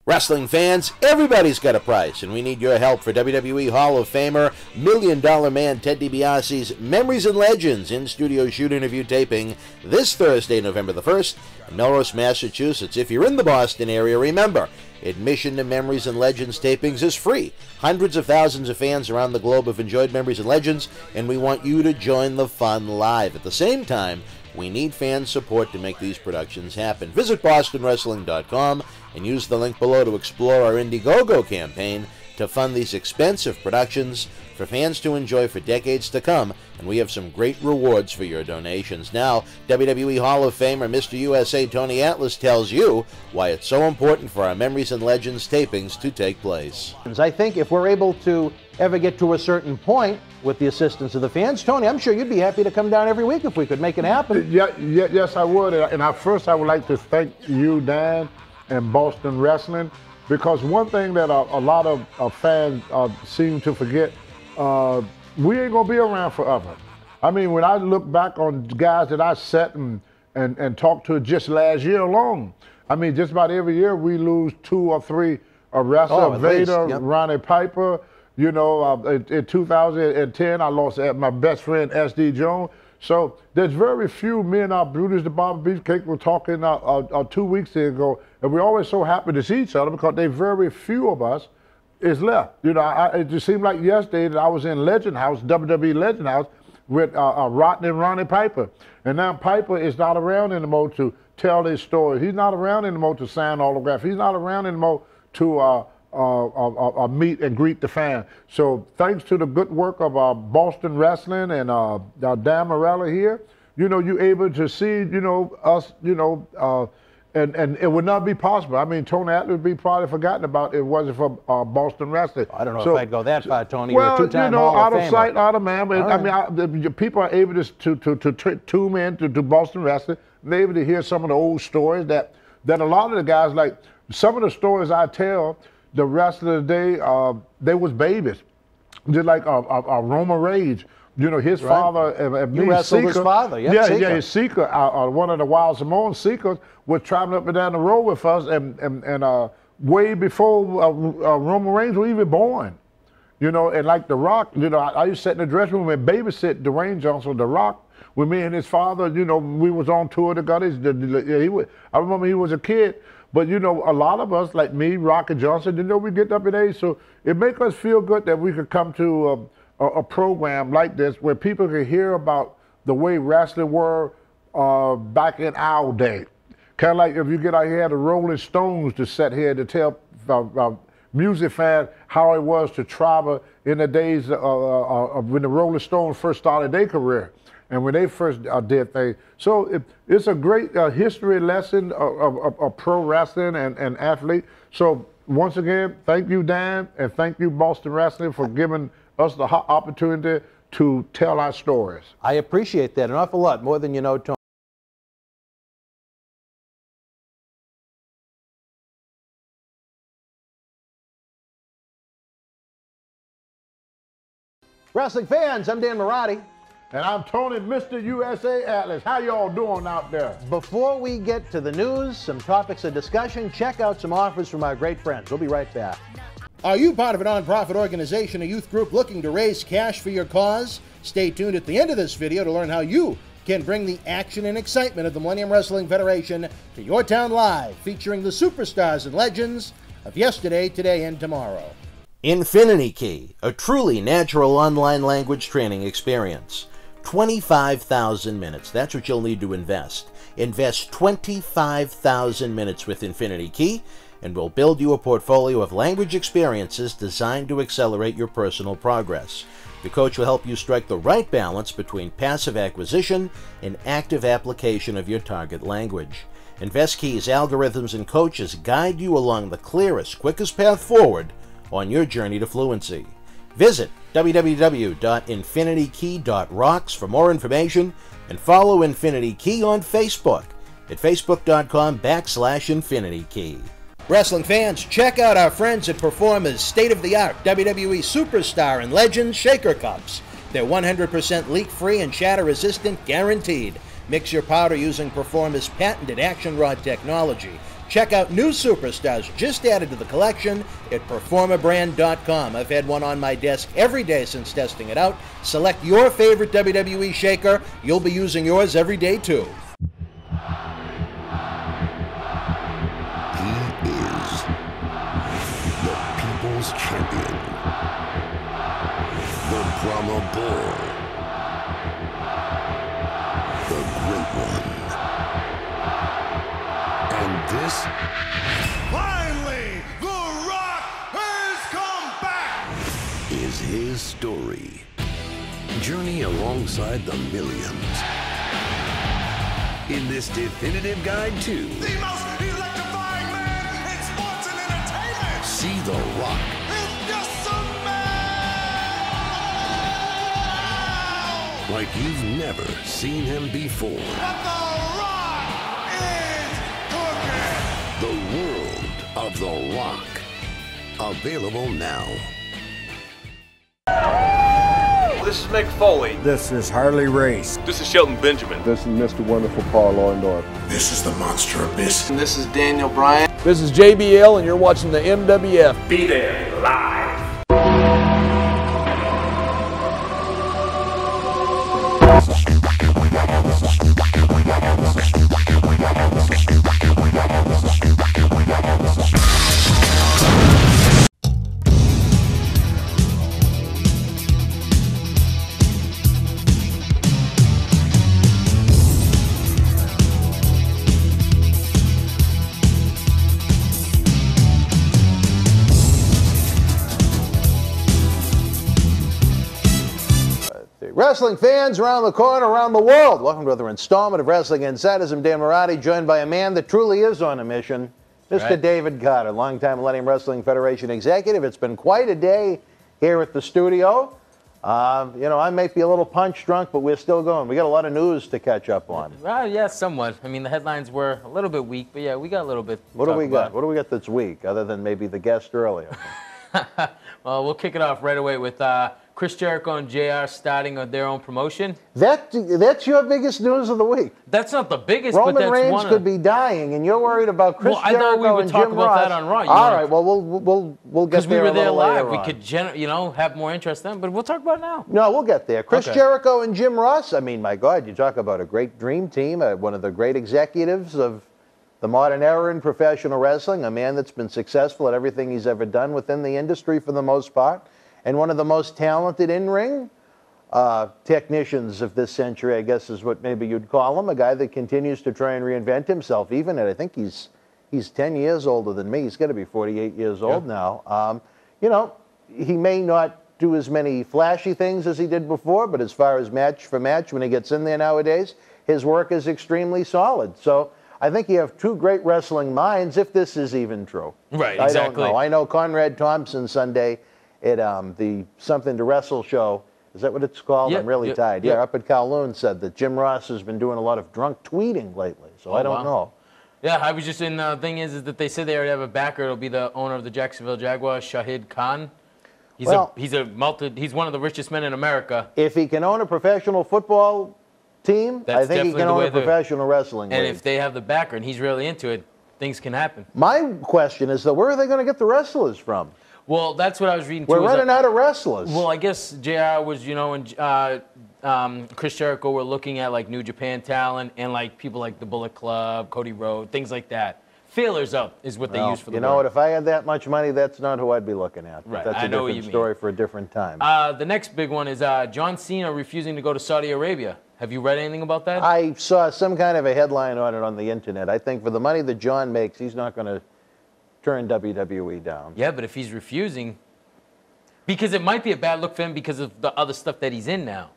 Wrestling fans, everybody's got a price, and we need your help for WWE Hall of Famer, Million Dollar Man Ted DiBiase's Memories and Legends in-studio shoot interview taping this Thursday, November the 1st, in Melrose, Massachusetts. If you're in the Boston area, remember, admission to Memories and Legends tapings is free. Hundreds of thousands of fans around the globe have enjoyed Memories and Legends, and we want you to join the fun live. At the same time, we need fan support to make these productions happen. Visit BostonWrestling.com and use the link below to explore our Indiegogo campaign to fund these expensive productions for fans to enjoy for decades to come, and we have some great rewards for your donations. Now, WWE Hall of Famer Mr. USA Tony Atlas tells you why it's so important for our Memories and Legends tapings to take place. I think if we're able to ever get to a certain point with the assistance of the fans, Tony, I'm sure you'd be happy to come down every week if we could make it happen. Yes, I would. And first, I would like to thank you, Dan, and Boston Wrestling, because one thing that a lot of fans seem to forget, we ain't gonna be around forever. I mean, when I look back on guys that I sat and talked to just last year alone, I mean, just about every year we lose 2 or 3 wrestlers. Vader, yep. Ronnie Piper. You know, in 2010, I lost my best friend, S.D. Jones. So there's very few. Me and our Brutus the Barber Beefcake were talking 2 weeks ago, and we're always so happy to see each other because there's very few of us is left. You know, it just seemed like yesterday that I was in Legend House, WWE Legend House, with Rotten and Ronnie Piper. And now Piper is not around anymore to tell his story. He's not around anymore to sign autographs. He's not around anymore to meet and greet the fan. So thanks to the good work of Boston Wrestling and Dan Morella here, you know, you're able to see, you know, us, you know, and it would not be possible. I mean, Tony Atlas would be probably forgotten about if it wasn't for Boston Wrestling. I don't know if I'd go that far, Tony. Well, you're a two-time you know, Hall of out of Famer. sight, out of mind. But All I mean, people are able to tune in to Boston Wrestling. They're able to hear some of the old stories that a lot of the guys, like some of the stories I tell, the wrestler today, they was babies. Just like Roman Reigns, you know, his father, you wrestled his father, his Seeker, one of the Wild Samoan Seekers, was traveling up and down the road with us, and way before Roman Reigns was even born, you know, and like The Rock, you know, I used to sit in the dressing room and babysit Dwayne Johnson, The Rock, with me and his father. You know, we was on tour together. I remember he was a kid. But, you know, a lot of us, like me, Rock and Johnson, you know, we get up in age, so it makes us feel good that we could come to a program like this where people can hear about the way wrestling were back in our day. Kind of like if you get out here, the Rolling Stones to sit here to tell music fans how it was to travel in the days when the Rolling Stones first started their career. And when they first did things. So it's a great history lesson of pro wrestling and athlete. So once again, thank you, Dan, and thank you, Boston Wrestling, for giving us the opportunity to tell our stories. I appreciate that an awful lot, more than you know, Tony. Wrestling fans, I'm Dan Marotti. And I'm Tony, Mr. USA Atlas. How y'all doing out there? Before we get to the news, some topics of discussion, check out some offers from our great friends. We'll be right back. Are you part of a nonprofit organization, a youth group looking to raise cash for your cause? Stay tuned at the end of this video to learn how you can bring the action and excitement of the Millennium Wrestling Federation to your town live, featuring the superstars and legends of yesterday, today, and tomorrow. Infinity Key, a truly natural online language training experience. 25,000 minutes. That's what you'll need to invest. Invest 25,000 minutes with Infinity Key, and we'll build you a portfolio of language experiences designed to accelerate your personal progress. The coach will help you strike the right balance between passive acquisition and active application of your target language. InvestKey's algorithms and coaches guide you along the clearest, quickest path forward on your journey to fluency. Visit www.infinitykey.rocks for more information, and follow Infinity Key on Facebook at facebook.com/InfinityKey. Wrestling fans, check out our friends at Performa's state-of-the-art WWE Superstar and Legends Shaker Cups. They're 100% leak-free and shatter-resistant, guaranteed. Mix your powder using Performa's patented action rod technology. Check out new superstars just added to the collection at performabrand.com. I've had one on my desk every day since testing it out. Select your favorite WWE shaker. You'll be using yours every day, too. He is the People's Champion, the Brahma Bull, the Great One. And this, finally, The Rock has come back, is his story. Journey alongside the millions in this definitive guide to the most electrifying man in sports and entertainment. See The Rock It's just a man like you've never seen him before. But The Rock is cooking. The World of The Rock. Available now. This is Mick Foley. This is Harley Race. This is Shelton Benjamin. This is Mr. Wonderful Paul Orndorff. This is the Monster Abyss. And this is Daniel Bryan. This is JBL, and you're watching the MWF. Be there live. Wrestling fans around the corner, around the world, welcome to another installment of Wrestling Insiders. I'm Dan Morati, joined by a man that truly is on a mission, Mr. David Carter, longtime Millennium Wrestling Federation executive. It's been quite a day here at the studio. You know, I may be a little punch drunk, but we're still going. We got a lot of news to catch up on. Well, yeah, somewhat. I mean, the headlines were a little bit weak, but yeah, we got a little bit. What do we got? What do we got that's weak, other than maybe the guest earlier? Well, we'll kick it off right away with Chris Jericho and JR starting their own promotion. That's your biggest news of the week. That's not the biggest, Roman but that's Reigns one could be dying, and you're worried about Chris Jericho and Jim Ross. I thought we would talk about that on Raw. All right, well, we'll get there. Because we were there live, we could have more interest then. But we'll talk about it now. No, we'll get there. Chris Jericho and Jim Ross. I mean, my God, you talk about a great dream team. One of the great executives of the modern era in professional wrestling. A man that's been successful at everything he's ever done within the industry for the most part. And one of the most talented in-ring technicians of this century, I guess is what maybe you'd call him. A guy that continues to try and reinvent himself, even at, I think he's 10 years older than me. He's got to be 48 years old now. You know, he may not do as many flashy things as he did before, but as far as match for match, when he gets in there nowadays, his work is extremely solid. So I think you have two great wrestling minds, if this is even true. Right, exactly. I don't know. I know Conrad Thompson Sunday at the Something to Wrestle show. Is that what it's called? Yep, I'm really tired. Yep. Yeah, up at Kowloon said that Jim Ross has been doing a lot of drunk tweeting lately. So I don't know. Yeah, I was just in. The thing is that they said they already have a backer. It'll be the owner of the Jacksonville Jaguars, Shahid Khan. He's one of the richest men in America. If he can own a professional football team, I think he can own a professional wrestling league. And if they have the backer and he's really into it, things can happen. My question is, though, where are they going to get the wrestlers from? Well, that's what I was reading, too. We're running out of wrestlers. Well, I guess JR was, and Chris Jericho were looking at, like, New Japan talent and, like, people like the Bullet Club, Cody Rhodes, things like that. Feelers up is what they use for the word. You know what? If I had that much money, that's not who I'd be looking at. Right, That's a different story for a different time. The next big one is John Cena refusing to go to Saudi Arabia. Have you read anything about that? I saw some kind of a headline on it on the internet. I think for the money that John makes, he's not going to turn WWE down. Yeah, but if he's refusing, because it might be a bad look for him because of the other stuff that he's in now.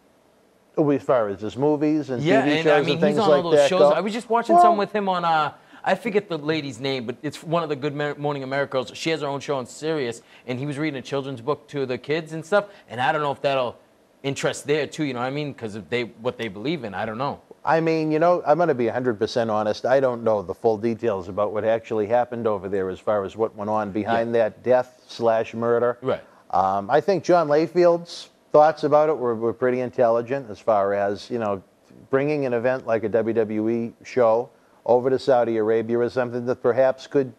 Oh, as far as his movies and TV shows I mean, and things he's on like all those that shows. go. I was just watching some with him on, I forget the lady's name, but it's one of the Good Morning Americas. She has her own show on Sirius, and he was reading a children's book to the kids and stuff, and I don't know if that'll interest there too, you know what I mean? Because of what they believe in, I don't know. I mean, you know, I'm going to be 100% honest. I don't know the full details about what actually happened over there as far as what went on behind that death/murder. Right. I think John Layfield's thoughts about it were pretty intelligent as far as, you know, bringing an event like a WWE show over to Saudi Arabia is something that perhaps could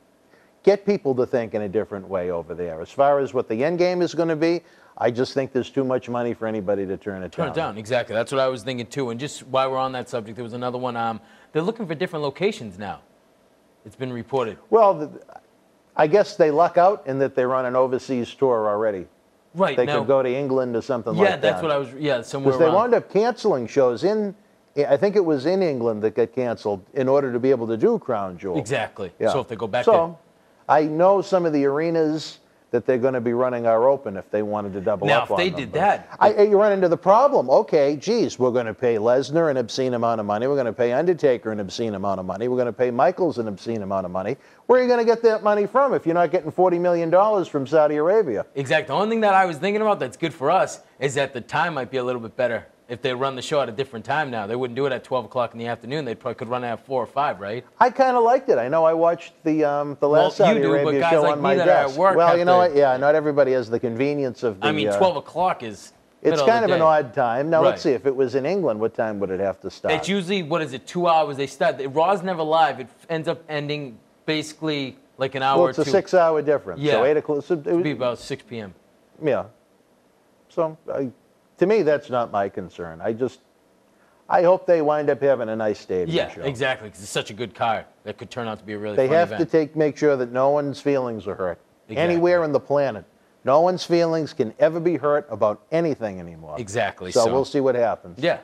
get people to think in a different way over there. As far as what the end game is going to be, I just think there's too much money for anybody to turn it down. Turn it down, exactly. That's what I was thinking too. And just while we're on that subject, there was another one. They're looking for different locations now. It's been reported. Well, I guess they luck out in that they run an overseas tour already. Right. They could go to England or something like that. Yeah, that's what I was, somewhere because they wound up canceling shows I think it was in England that got canceled in order to be able to do Crown Jewel. Exactly. Yeah. So if they go back there. I know some of the arenas that they're going to be running are open if they wanted to double up on them. Now, if they did that. You run into the problem. Okay, geez, we're going to pay Lesnar an obscene amount of money. We're going to pay Undertaker an obscene amount of money. We're going to pay Michaels an obscene amount of money. Where are you going to get that money from if you're not getting $40 million from Saudi Arabia? Exactly. The only thing that I was thinking about that's good for us is that the time might be a little bit better. If they run the show at a different time now, they wouldn't do it at 12 o'clock in the afternoon. They probably could run it at 4 or 5, right? I kind of liked it. I know I watched the last Saudi Arabia show on my desk. Well, you know what? Yeah, not everybody has the convenience of the... I mean, 12 o'clock is It's kind of an odd time. Now, let's see. If it was in England, what time would it have to start? It's usually, 2 hours they start. Raw's never live. It ends up ending basically like an hour or two. Well, it's a 6-hour difference. Yeah. So 8 o'clock... It would be about 6 p.m. Yeah. So, to me, that's not my concern. I hope they wind up having a nice stadium show. Yeah, exactly, because it's such a good card that could turn out to be a really fun event. They have to make sure that no one's feelings are hurt. Exactly. Anywhere on the planet. No one's feelings can ever be hurt about anything anymore. Exactly. So we'll see what happens. Yeah.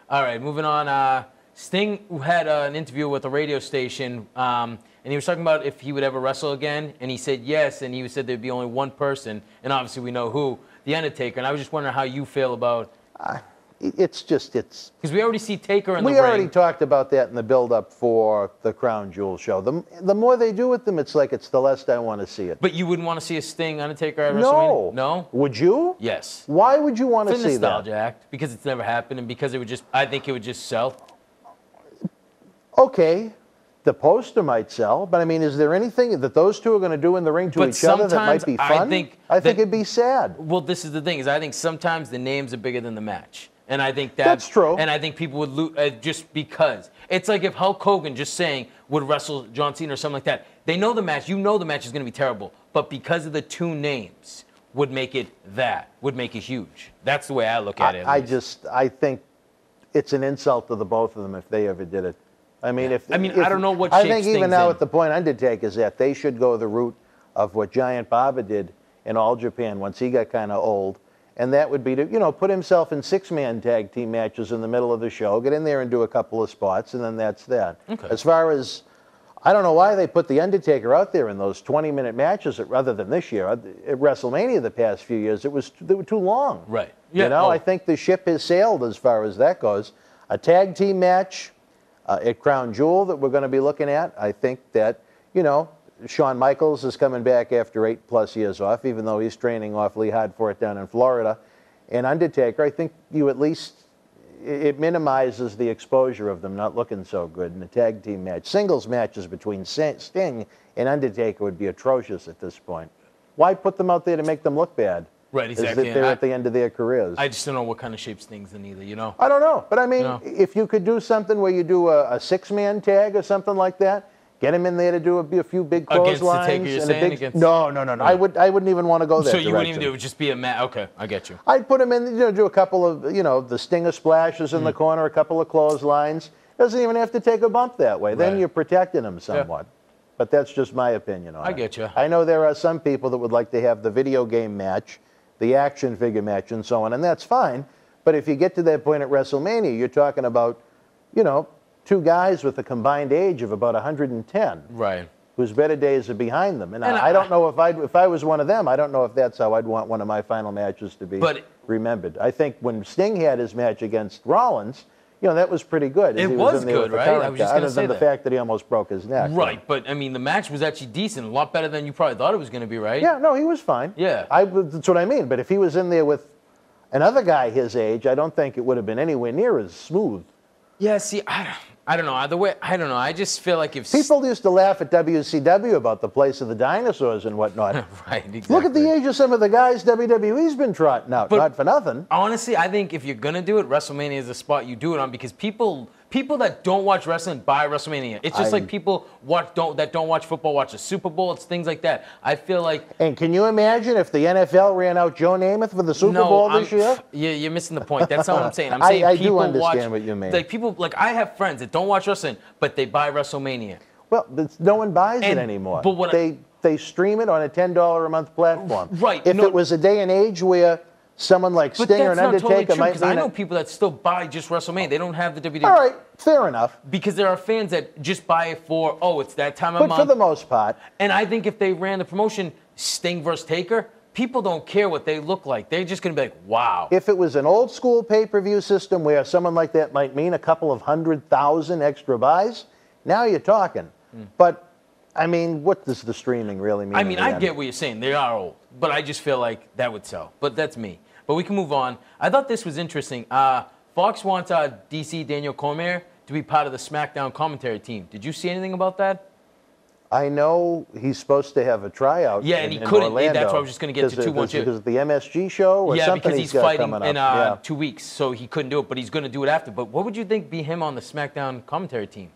All right, moving on. Sting had an interview with a radio station, and he was talking about if he would ever wrestle again, and he said yes, and he said there'd be only one person, and obviously we know who, The Undertaker, and I was just wondering how you feel about... It's because we already see Taker in the ring. We already talked about that in the build-up for the Crown Jewel show. The more they do with them, it's like it's the less I want to see it. But you wouldn't want to see a Sting Undertaker at WrestleMania? No. Would you? Yes. Why would you want to see that? For the nostalgia act, because it's never happened, and because I think it would just sell. Okay. The poster might sell, but I mean, is there anything that those two are going to do in the ring to each other that might be fun? I think it'd be sad. Well, this is the thing, is I think sometimes the names are bigger than the match. And I think that's true. And I think people would lose just because. It's like if Hulk Hogan just saying would wrestle John Cena or something like that. They know the match. You know the match is going to be terrible. But because of the two names would make it huge. That's the way I look at it. I think it's an insult to the both of them if they ever did it. I mean, I don't know what I shape think even Sting's now in. at the point Undertaker's at, they should go the route of what Giant Baba did in All Japan once he got kind of old. And that would be to, put himself in 6-man tag team matches in the middle of the show, get in there and do a couple of spots, and then that's that. Okay. As far as, I don't know why they put The Undertaker out there in those 20-minute matches rather than this year. At WrestleMania the past few years, they were too long. Right. Yeah, I think the ship has sailed as far as that goes. A tag team match at Crown Jewel that we're going to be looking at, I think that, Shawn Michaels is coming back after 8+ years off, even though he's training awfully hard for it down in Florida. And Undertaker, I think it minimizes the exposure of them not looking so good in a tag team match. Singles matches between Sting and Undertaker would be atrocious at this point. Why put them out there to make them look bad? Right, exactly. They're at the end of their careers. I just don't know what kind of shape Sting's in either, I don't know. But I mean, if you could do something where you do a 6-man tag or something like that, get him in there to do a few big clotheslines. Against the Taker, you're saying? No. I wouldn't even want to go there. So you wouldn't even do it. It would just be a match. Okay, I get you. I'd put him in, do a couple of, the Stinger splashes in the corner, a couple of clotheslines. Doesn't even have to take a bump that way. Then you're protecting him somewhat. But that's just my opinion on it. I get you. I know there are some people that would like to have the video game match, the action figure match, and so on, and that's fine. But if you get to that point at WrestleMania, you're talking about, two guys with a combined age of about 110. Right. Whose better days are behind them. And I don't know if I was one of them, I don't know if that's how I'd want one of my final matches to be remembered. I think when Sting had his match against Rollins, that was pretty good. It was good, right? I was just going to say other than the fact that he almost broke his neck. Right, but I mean, the match was actually decent, a lot better than you probably thought it was going to be, right? Yeah, no, he was fine. Yeah. That's what I mean. But if he was in there with another guy his age, I don't think it would have been anywhere near as smooth. Yeah, see, I don't know. Either way, I don't know. I just feel like if people used to laugh at WCW about the place of the dinosaurs and whatnot. Right, exactly. Look at the age of some of the guys WWE's been trotting out. Not for nothing. Honestly, I think if you're gonna do it, WrestleMania is the spot you do it on because people People that don't watch wrestling buy WrestleMania. It's just like people that don't watch football watch the Super Bowl. It's things like that. I feel like. And can you imagine if the NFL ran out Joe Namath for the Super Bowl this year? You're missing the point. That's not what I'm saying. I'm saying I people do understand watch, what you mean. Like people, like I have friends that don't watch wrestling, but they buy WrestleMania. Well, no one buys it anymore. But they stream it on a $10 a month platform. Right. If it was a day and age where someone like Stinger and Undertaker might I know people that still buy just WrestleMania. They don't have the WWE. All right, fair enough. Because there are fans that just buy it for, it's that time of month. But for the most part. And I think if they ran the promotion, Sting versus Taker, people don't care what they look like. They're just going to be like, wow. If it was an old school pay-per-view system where someone like that might mean a couple of 100,000 extra buys, now you're talking. But, I mean, what does the streaming really mean? I mean, I get what you're saying. They are old. But I just feel like that would sell. But that's me. But we can move on. I thought this was interesting. Fox wants DC Daniel Cormier to be part of the SmackDown commentary team. Did you see anything about that? I know he's supposed to have a tryout. Yeah, and he couldn't. Orlando. That's why I was just going to get to 212. Because of the MSG show or something because he's fighting in 2 weeks, so he couldn't do it. But he's going to do it after. But what would you think be him on the SmackDown commentary team?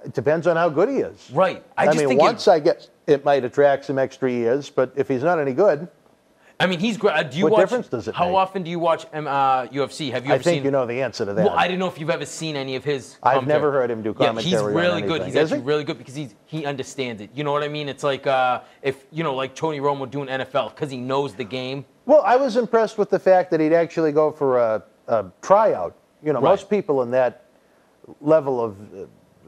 It depends on how good he is. Right. I mean, I guess it might attract some extra ears, but if he's not any good. I mean, he's great. What difference does it make? How often do you watch UFC? Have you ever seen? I think you know the answer to that. Well, I didn't know if you've ever seen any of his I've never heard him do commentary. Yeah, he's really on good. He's actually really good because he understands it. You know what I mean? It's like if, like Tony Romo doing NFL because he knows the game. Well, I was impressed with the fact that he'd actually go for a tryout. Most people in that level of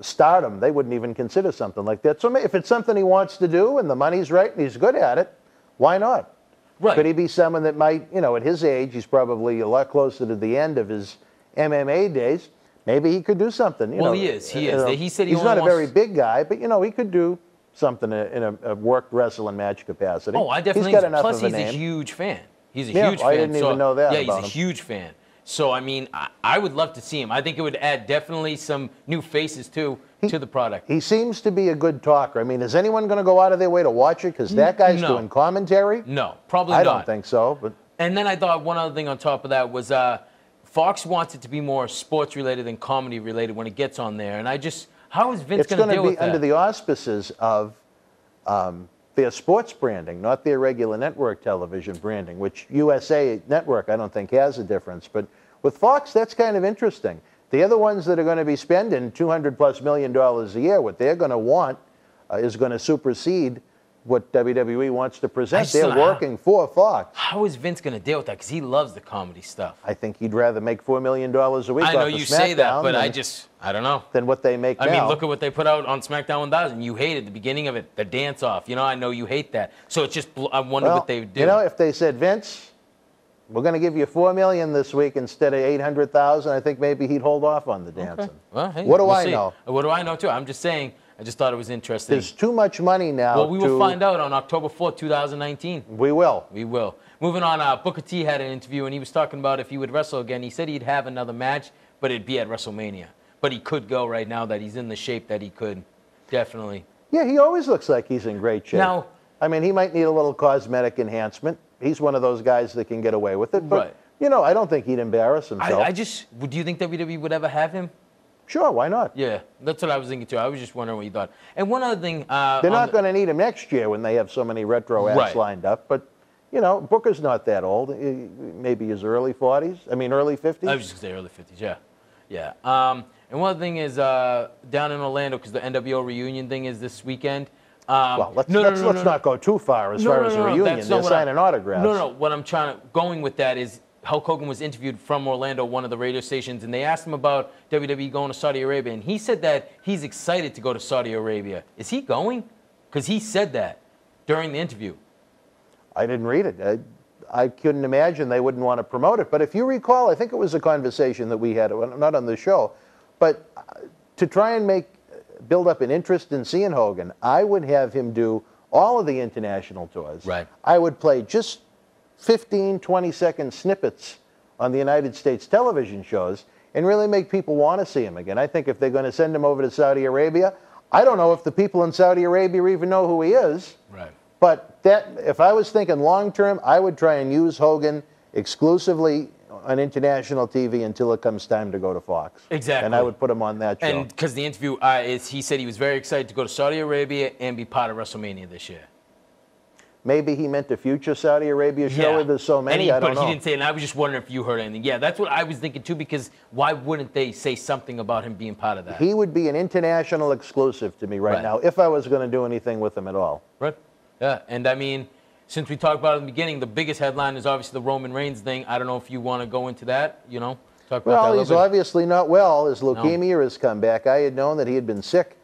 stardom, they wouldn't even consider something like that. So if it's something he wants to do and the money's right and he's good at it, why not? Right. Could he be someone that might, at his age, he's probably a lot closer to the end of his MMA days. Maybe he could do something. He is. He said he's not a very big guy, but, he could do something in a worked wrestling match capacity. Oh, I definitely He's got enough Plus, of a he's name. a huge fan. He's a huge fan. I didn't even know that Yeah, about he's a him. huge fan. So, I mean, I would love to see him. I think it would add definitely some new faces, too, to the product. He seems to be a good talker. I mean, is anyone going to go out of their way to watch it? Because that guy's doing commentary? No, probably not. I don't think so. But And then I thought one other thing on top of that was Fox wants it to be more sports-related than comedy-related when it gets on there. And how is Vince going to deal with that? It's going to be under the auspices of their sports branding, not their regular network television branding, which USA Network I don't think has a difference. But with Fox, that's kind of interesting. The other ones that are going to be spending $200+ million a year, what they're going to want is going to supersede what WWE wants to present. They're working for Fox. How is Vince going to deal with that? Because he loves the comedy stuff. I think he'd rather make $4 million a week. I know you say that, but I don't know. Than what they make now. I mean, look at what they put out on SmackDown 1000. You hated the beginning of it, the dance-off. I know you hate that. So it's just, I wonder what they do. If they said, Vince, we're going to give you $4 million this week instead of $800,000, I think maybe he'd hold off on the dancing. Okay. Well, hey, what do I know? What do I know, too? I'm just saying. I just thought it was interesting. There's too much money now. Well, we will find out on October 4th, 2019. We will. We will. Moving on, Booker T had an interview, and he was talking about if he would wrestle again. He said he'd have another match, but it'd be at WrestleMania. But he could go right now that he's in the shape that he could. Definitely. Yeah, he always looks like he's in great shape. Now, I mean, he might need a little cosmetic enhancement. He's one of those guys that can get away with it. But, I don't think he'd embarrass himself. Do you think WWE would ever have him? Sure, why not? Yeah, that's what I was thinking too. I was just wondering what you thought. And one other thing. They're not going to need him next year when they have so many retro acts lined up. But, Booker's not that old. Maybe his early 40s. I mean, early 50s. I was just going to say early 50s, yeah. Yeah. And one other thing is down in Orlando, because the NWO reunion thing is this weekend. Well, let's not go too far as far as the reunion. They're signing autographs. No. What I'm going with that is Hulk Hogan was interviewed from Orlando, one of the radio stations, and they asked him about WWE going to Saudi Arabia, and he said that he's excited to go to Saudi Arabia. Is he going? Because he said that during the interview. I didn't read it. I couldn't imagine they wouldn't want to promote it. But if you recall, I think it was a conversation that we had, not on the show, but to try and build up an interest in seeing Hogan, I would have him do all of the international tours. Right. I would play just 15, 20-second snippets on the United States television shows and really make people want to see him again. I think if they're going to send him over to Saudi Arabia, I don't know if the people in Saudi Arabia even know who he is. Right. But if I was thinking long-term, I would try and use Hogan exclusively on international TV until it comes time to go to Fox. Exactly. And I would put him on that show. And because the interview is, he said he was very excited to go to Saudi Arabia and be part of WrestleMania this year. Maybe he meant a future Saudi Arabia show where there's so many, I don't know. But he didn't say it, and I was just wondering if you heard anything. Yeah, that's what I was thinking too, because why wouldn't they say something about him being part of that? He would be an international exclusive to me right now if I was going to do anything with him at all. Right. Yeah, and I mean, since we talked about it in the beginning, the biggest headline is obviously the Roman Reigns thing. I don't know if you want to go into that, you know, talk about that a Well, little he's bit. obviously not well. His leukemia has come back. I had known that he had been sick,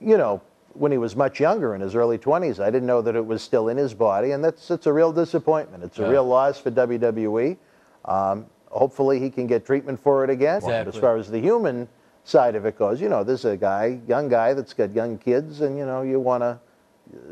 you know, when he was much younger, in his early 20s. I didn't know that it was still in his body, and it's a real disappointment. It's a real loss for WWE. Hopefully he can get treatment for it again. Exactly. As far as the human side of it goes, you know, there's a young guy that's got young kids, and, you know, you want to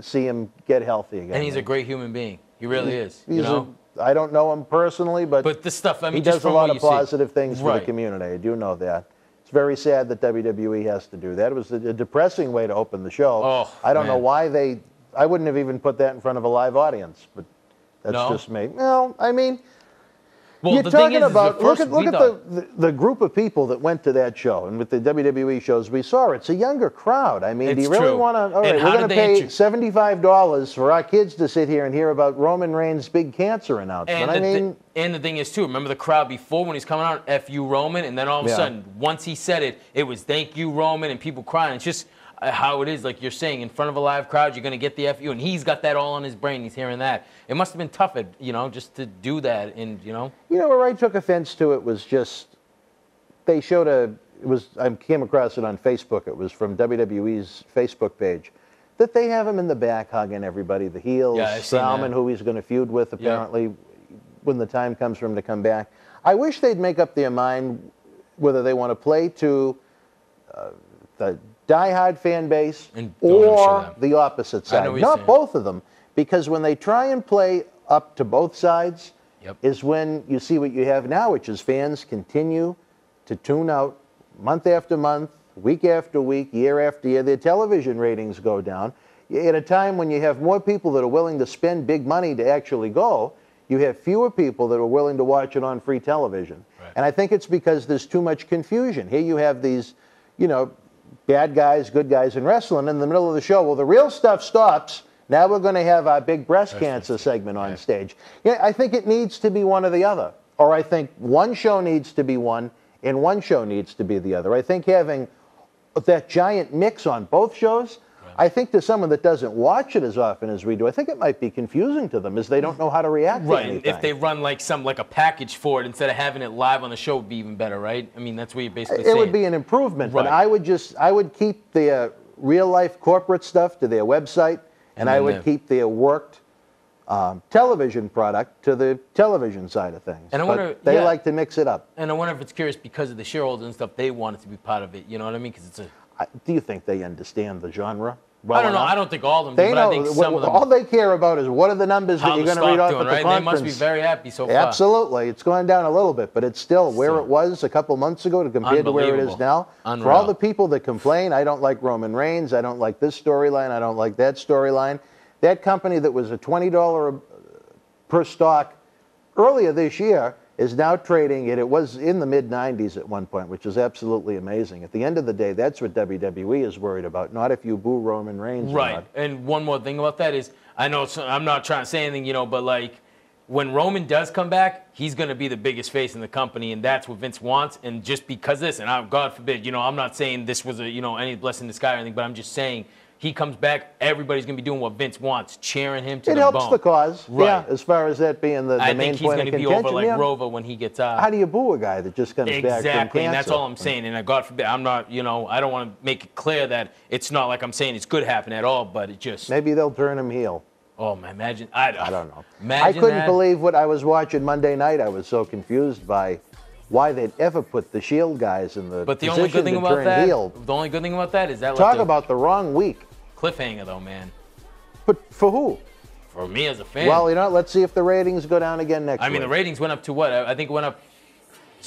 see him get healthy again. And he's a great human being. He really is, you He's know? I don't know him personally, but this stuff, I mean, he just does a from lot what of you see. positive things for the Right. community. I do know that. It's very sad that WWE has to do that. It was a depressing way to open the show. Oh, I don't know man. why I wouldn't have even put that in front of a live audience, but that's just me. No, I mean, Well, you're the thing talking is, about, the look first at the group of people that went to that show, and with the WWE shows we saw, it's a younger crowd. I mean, do you It's really true. want to, all right, And we're how going to did they pay $75 for our kids to sit here and hear about Roman Reigns' big cancer announcement. And the thing is, too, remember the crowd before when he's coming out, F you, Roman, and then all of a sudden, once he said it, it was thank you, Roman, and people crying. It's just how it is, like you're saying, in front of a live crowd, you're going to get the F you, and he's got that all on his brain. He's hearing that. It must have been tough, you know, just to do that, and, you know. You know, where I took offense to it was just, they showed I came across it on Facebook. It was from WWE's Facebook page, that they have him in the back hugging everybody, the heels, Strowman, who he's going to feud with, apparently, when the time comes for him to come back. I wish they'd make up their mind whether they want to play to the diehard fan base or the opposite side. Not both of them, because when they try and play up to both sides is when you see what you have now, which is fans continue to tune out month after month, week after week, year after year. Their television ratings go down. At a time when you have more people that are willing to spend big money to actually go, you have fewer people that are willing to watch it on free television. Right. And I think it's because there's too much confusion. Here you have these, you know, bad guys, good guys in wrestling in the middle of the show. Well, the real stuff stops. Now we're going to have our big breast cancer segment on stage. Yeah, I think it needs to be one or the other. Or I think one show needs to be one and one show needs to be the other. I think having that giant mix on both shows, I think to someone that doesn't watch it as often as we do, I think it might be confusing to them as they don't know how to react to anything. If they run like a package for it instead of having it live on the show would be even better, right? I mean, that's what you're basically saying. It would be an improvement, but I would keep their real life corporate stuff to their website, and I would keep their worked television product to the television side of things. And I wonder, they like to mix it up. And I wonder if it's curious because of the shareholders and stuff, they want it to be part of it. You know what I mean? Because it's do you think they understand the genre? I don't know. I don't think all of them do, but I think some of them. All they care about is what are the numbers that you're going to read off at the conference. They must be very happy so far. Absolutely. It's gone down a little bit, but it's still where it was a couple months ago compared to where it is now. For all the people that complain, I don't like Roman Reigns, I don't like this storyline, I don't like that storyline. That company that was a $20 per stock earlier this year is now trading it was in the mid-90s at one point, which is absolutely amazing. At the end of the day, that's what WWE is worried about, not if you boo Roman Reigns. Right. And one more thing about that is, I know I'm not trying to say anything, you know, but like when Roman does come back, he's going to be the biggest face in the company, and that's what Vince wants. And just because of this, and God forbid, you know, I'm not saying this was any blessing in the sky or anything, but I'm just saying he comes back, everybody's going to be doing what Vince wants, cheering him to the bone. It helps the cause, yeah, as far as that being the main point of contention. I think he's going to be over like Rova when he gets out. How do you boo a guy that just comes back from cancer? Exactly, and that's all I'm saying. And God forbid, I'm not, you know, I don't want to make it clear that it's not like I'm saying it's good happen at all, but it just... Maybe they'll turn him heel. Oh, man, imagine... I don't know. I couldn't believe what I was watching Monday night. I was so confused by why they'd ever put the Shield guys in the but the position only good thing to about turn that, heel. The only good thing about that is that... Talk about the wrong week. Cliffhanger, though, man. But for who? For me as a fan. Well, you know, let's see if the ratings go down again next week. I mean, the ratings went up to what? I think it went up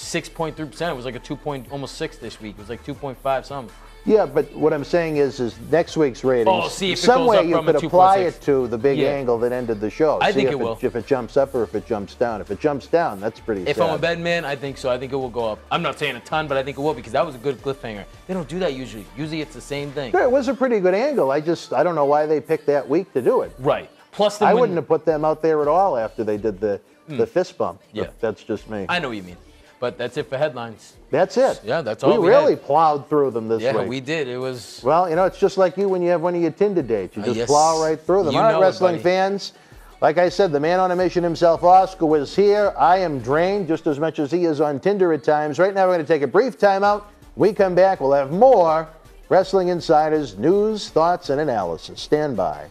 6.3%. It was like a 2 point, almost 6 this week. It was like 2.5 something. Yeah, but what I'm saying is next week's ratings. Oh, see if it some goes way up you from a could apply 2.6. it to the big angle that ended the show. I think if it will. If it jumps up or if it jumps down. If it jumps down, that's pretty If sad. I'm a betting man, I think so. I think it will go up. I'm not saying a ton, but I think it will because that was a good cliffhanger. They don't do that usually. Usually it's the same thing. Yeah, it was a pretty good angle. I don't know why they picked that week to do it. Right. Plus, I wouldn't have put them out there at all after they did the fist bump. Yeah. That's just me. I know what you mean. But that's it for headlines. That's it. Yeah, that's all we we really had. plowed through them this week. Yeah, we did. It was... Well, you know, it's just like you when you have one of your Tinder dates. You just yes. plow right through them. You All right, know it, wrestling buddy. fans, like I said, the man on a mission himself, Oscar, was here. I am drained just as much as he is on Tinder at times. Right now, we're going to take a brief timeout. When we come back, we'll have more Wrestling Insiders news, thoughts, and analysis. Stand by.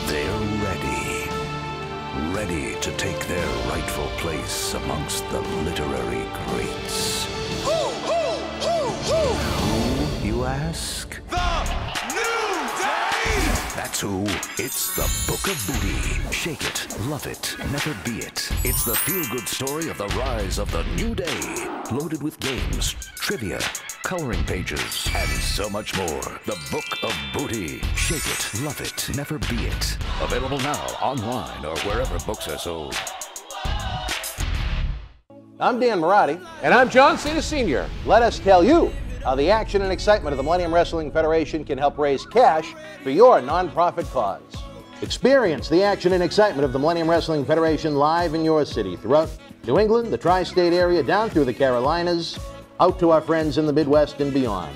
They're ready to take their rightful place amongst the literary greats. Who, you ask? The New Day! That's who. It's the Book of Booty. Shake it, love it, never be it. It's the feel-good story of the rise of the New Day. Loaded with games, trivia, coloring pages, and so much more. The Book of Booty. Shake it, love it, never be it. Available now online or wherever books are sold. I'm Dan Marotti. And I'm John Cena Sr. Let us tell you how the action and excitement of the Millennium Wrestling Federation can help raise cash for your nonprofit cause. Experience the action and excitement of the Millennium Wrestling Federation live in your city, throughout New England, the tri-state area, down through the Carolinas, out to our friends in the Midwest and beyond.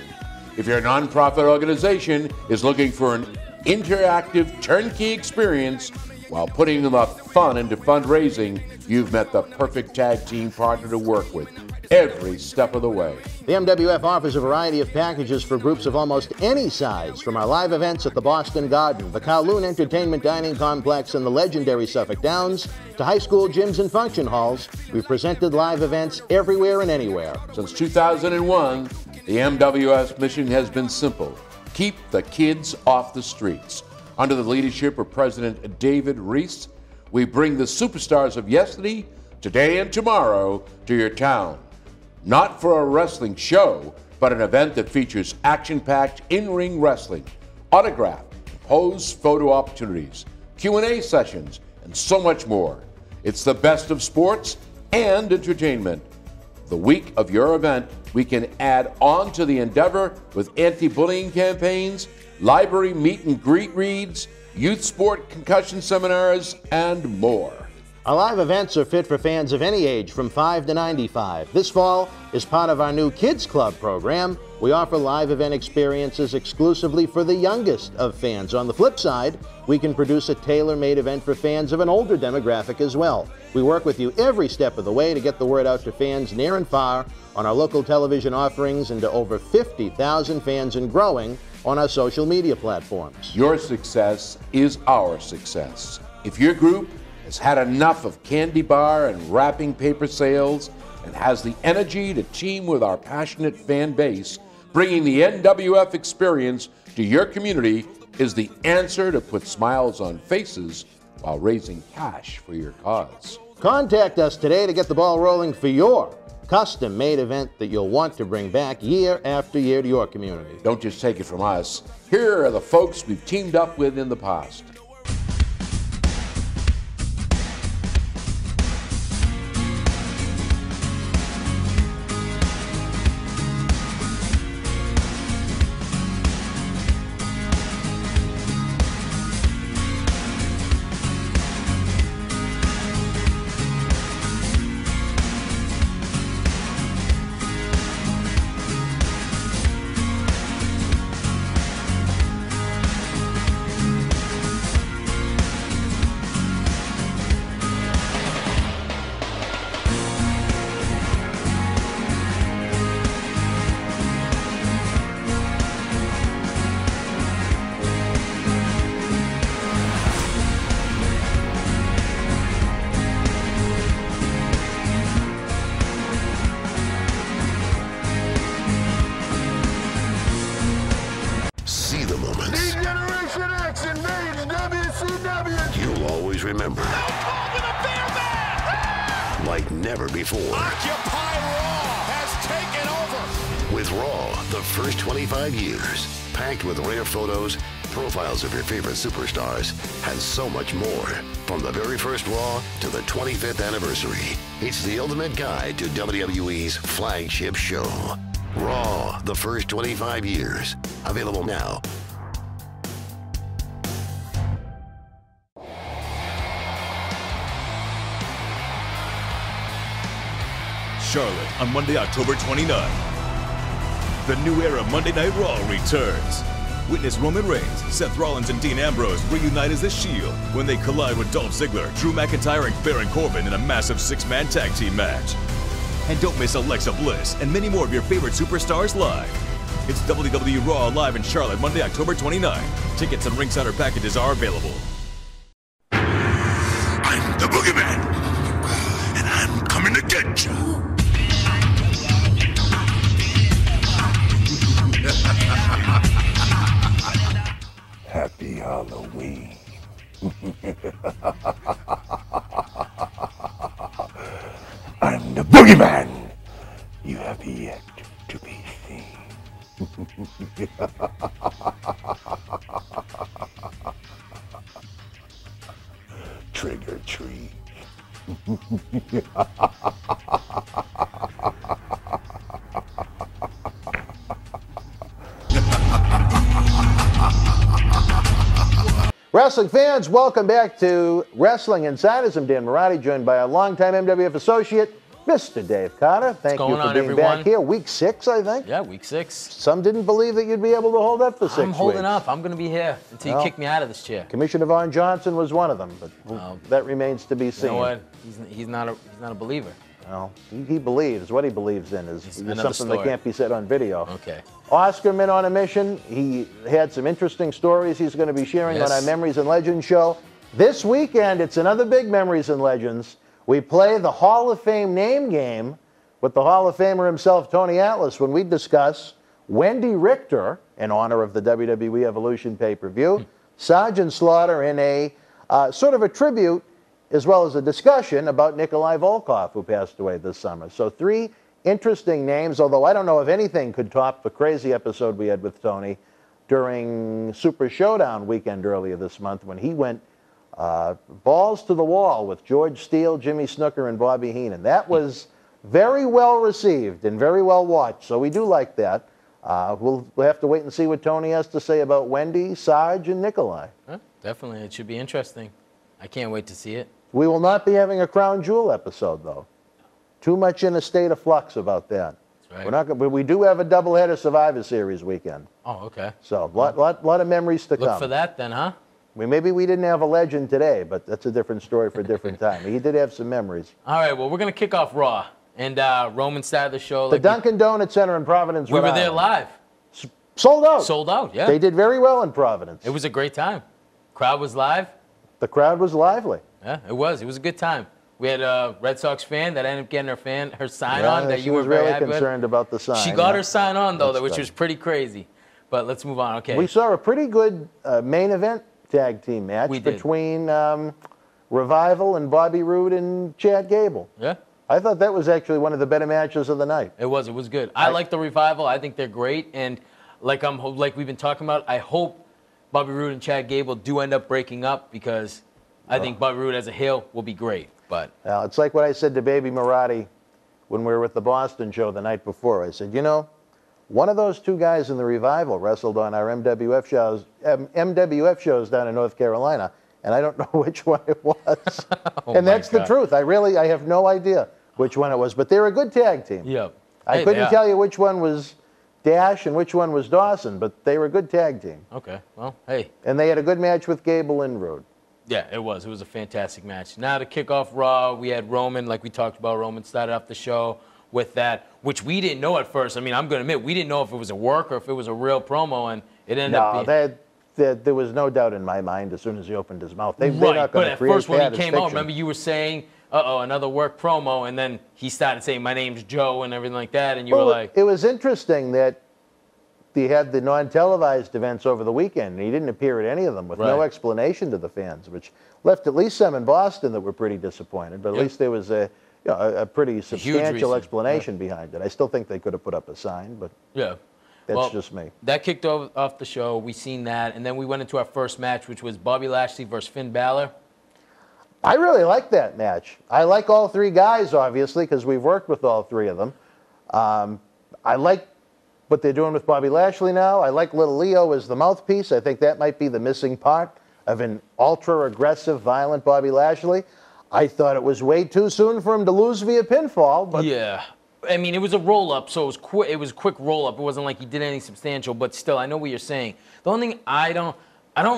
If your nonprofit organization is looking for an interactive turnkey experience while putting the fun into fundraising, you've met the perfect tag team partner to work with every step of the way. The MWF offers a variety of packages for groups of almost any size, from our live events at the Boston Garden, the Kowloon Entertainment Dining Complex, and the legendary Suffolk Downs, to high school gyms and function halls. We've presented live events everywhere and anywhere. Since 2001, the MWF's mission has been simple: keep the kids off the streets. Under the leadership of President David Reese, we bring the superstars of yesterday, today, and tomorrow to your town. Not for a wrestling show, but an event that features action-packed in-ring wrestling, autograph, pose photo opportunities, Q&A sessions, and so much more. It's the best of sports and entertainment. The week of your event, we can add on to the endeavor with anti-bullying campaigns, library meet and greet reads, youth sport concussion seminars, and more. Our live events are fit for fans of any age from 5 to 95. This fall is part of our new Kids Club program. We offer live event experiences exclusively for the youngest of fans. On the flip side, we can produce a tailor-made event for fans of an older demographic as well. We work with you every step of the way to get the word out to fans near and far on our local television offerings and to over 50,000 fans and growing on our social media platforms. Your success is our success. If your group has had enough of candy bar and wrapping paper sales and has the energy to team with our passionate fan base, bringing the NWF experience to your community is the answer to put smiles on faces while raising cash for your cause. Contact us today to get the ball rolling for your custom-made event that you'll want to bring back year after year to your community. Don't just take it from us. Here are the folks we've teamed up with in the past. See the moments Generation X invades WCW. you'll always remember. like never before. Occupy Raw has taken over. With Raw, the first 25 years, packed with rare photos, profiles of your favorite superstars, and so much more. From the very first Raw to the 25th anniversary, it's the ultimate guide to WWE's flagship show. Raw, the first 25 years. Available now. Charlotte on Monday, October 29th. The new era Monday Night Raw returns. Witness Roman Reigns, Seth Rollins, and Dean Ambrose reunite as The Shield when they collide with Dolph Ziggler, Drew McIntyre, and Baron Corbin in a massive 6-man tag team match. And don't miss Alexa Bliss and many more of your favorite superstars live. It's WWE Raw live in Charlotte Monday, October 29th. Tickets and ringside packages are available. I'm the Boogeyman, and I'm coming to get you. Happy Halloween. I'm the Boogeyman. You have yet to be seen. Trick or treat. Wrestling fans, welcome back to Wrestling Insiders. I'm Dan Marotti, joined by our longtime MWF associate, Mr. Dave Carter. Thank you for being back here. Week 6, I think? Yeah, week 6. Some didn't believe that you'd be able to hold up for 6 weeks. I'm holding up. I'm going to be here until you kick me out of this chair. Commissioner Vaughn Johnson was one of them, but that remains to be seen. You know what? He's not a believer. No, he believes. What he believes in is something that can't be said on video. Okay. Oscarman on a mission. He had some interesting stories he's going to be sharing on our Memories and Legends show. This weekend, it's another big Memories and Legends. We play the Hall of Fame name game with the Hall of Famer himself, Tony Atlas, when we discuss Wendy Richter, in honor of the WWE Evolution pay-per-view, Sergeant Slaughter in a sort of a tribute, as well as a discussion about Nikolai Volkov, who passed away this summer. So 3 interesting names, although I don't know if anything could top the crazy episode we had with Tony during Super Showdown weekend earlier this month when he went balls to the wall with George Steele, Jimmy Snuka, and Bobby Heenan. That was very well received and very well watched, so we do like that. We'll have to wait and see what Tony has to say about Wendy, Sarge, and Nikolai. Definitely. It should be interesting. I can't wait to see it. We will not be having a Crown Jewel episode, though. Too much in a state of flux about that. That's right. We're not gonna, but we do have a doubleheader Survivor Series weekend. Oh, okay. So, lot of memories to come. Look for that then, huh? Maybe we didn't have a legend today, but that's a different story for a different time. He did have some memories. All right, well, we're going to kick off Raw. And Roman started the show. The Dunkin' Donuts Center in Providence, We were there live. Sold out. Sold out, yeah. They did very well in Providence. It was a great time. Crowd was live. The crowd was lively. Yeah, it was. It was a good time. We had a Red Sox fan that ended up getting her sign on that you were very happy with. She was really concerned about the sign. She got her sign on, though, which was pretty crazy. But let's move on. Okay. We saw a pretty good main event tag team match between Revival and Bobby Roode and Chad Gable. Yeah. I thought that was actually one of the better matches of the night. It was. It was good. I like the Revival. I think they're great. And like we've been talking about, I hope Bobby Roode and Chad Gable do end up breaking up because I think Bobby Roode as a heel will be great. But it's like what I said to Baby Marotti when we were at the Boston show the night before. I said, you know, one of those 2 guys in the Revival wrestled on our MWF shows down in North Carolina, and I don't know which one it was. And that's the truth. I have no idea which one it was, but they're a good tag team. Yep. I couldn't tell you which one was Dash and which one was Dawson, but they were a good tag team. Okay, well, hey. And they had a good match with Gable and Roode. Yeah, it was. It was a fantastic match. Now to kick off Raw, we had Roman, like we talked about. Roman started off the show with that, which we didn't know at first. I mean, I'm going to admit, we didn't know if it was a work or if it was a real promo, and it ended up being... there was no doubt in my mind as soon as he opened his mouth. They're not Right, going but to at create first when that he as came out, fiction. remember you were saying, uh-oh, another work promo, and then he started saying, my name's Joe, and everything like that, and you were like... It was interesting that he had the non-televised events over the weekend, and he didn't appear at any of them with no explanation to the fans, which left at least some in Boston that were pretty disappointed, but at least there was a a pretty substantial reason. explanation behind it. I still think they could have put up a sign, but that's just me. That kicked off the show. We seen that, and then we went into our first match, which was Bobby Lashley versus Finn Balor. I really like that match. I like all three guys, obviously, because we've worked with all three of them. I like what they're doing with Bobby Lashley now. I like Little Leo as the mouthpiece. I think that might be the missing part of an ultra-aggressive, violent Bobby Lashley. I thought it was way too soon for him to lose via pinfall. But yeah. I mean, it was a roll-up, so it was a quick roll-up. It wasn't like he did anything substantial, but still, I know what you're saying. The only thing I don't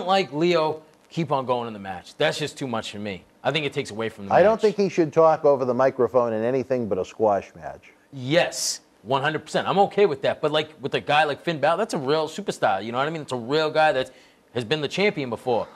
like Leo keep on going in the match. That's just too much for me. I think it takes away from the match. I don't think he should talk over the microphone in anything but a squash match. Yes, 100%. I'm okay with that. But like with a guy like Finn Balor, that's a real superstar. You know what I mean? It's a real guy that has been the champion before.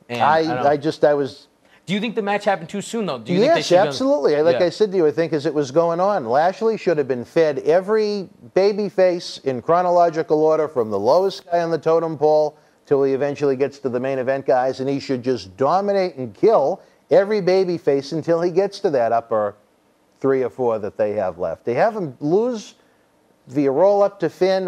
And I was. Do you think the match happened too soon, though? Do you yes, think they absolutely. Like I said to you, I think as it was going on, Lashley should have been fed every baby face in chronological order from the lowest guy on the totem pole till he eventually gets to the main event guys, and he should just dominate and kill every baby face until he gets to that upper 3 or 4 that they have left. They have him lose via roll up to Finn.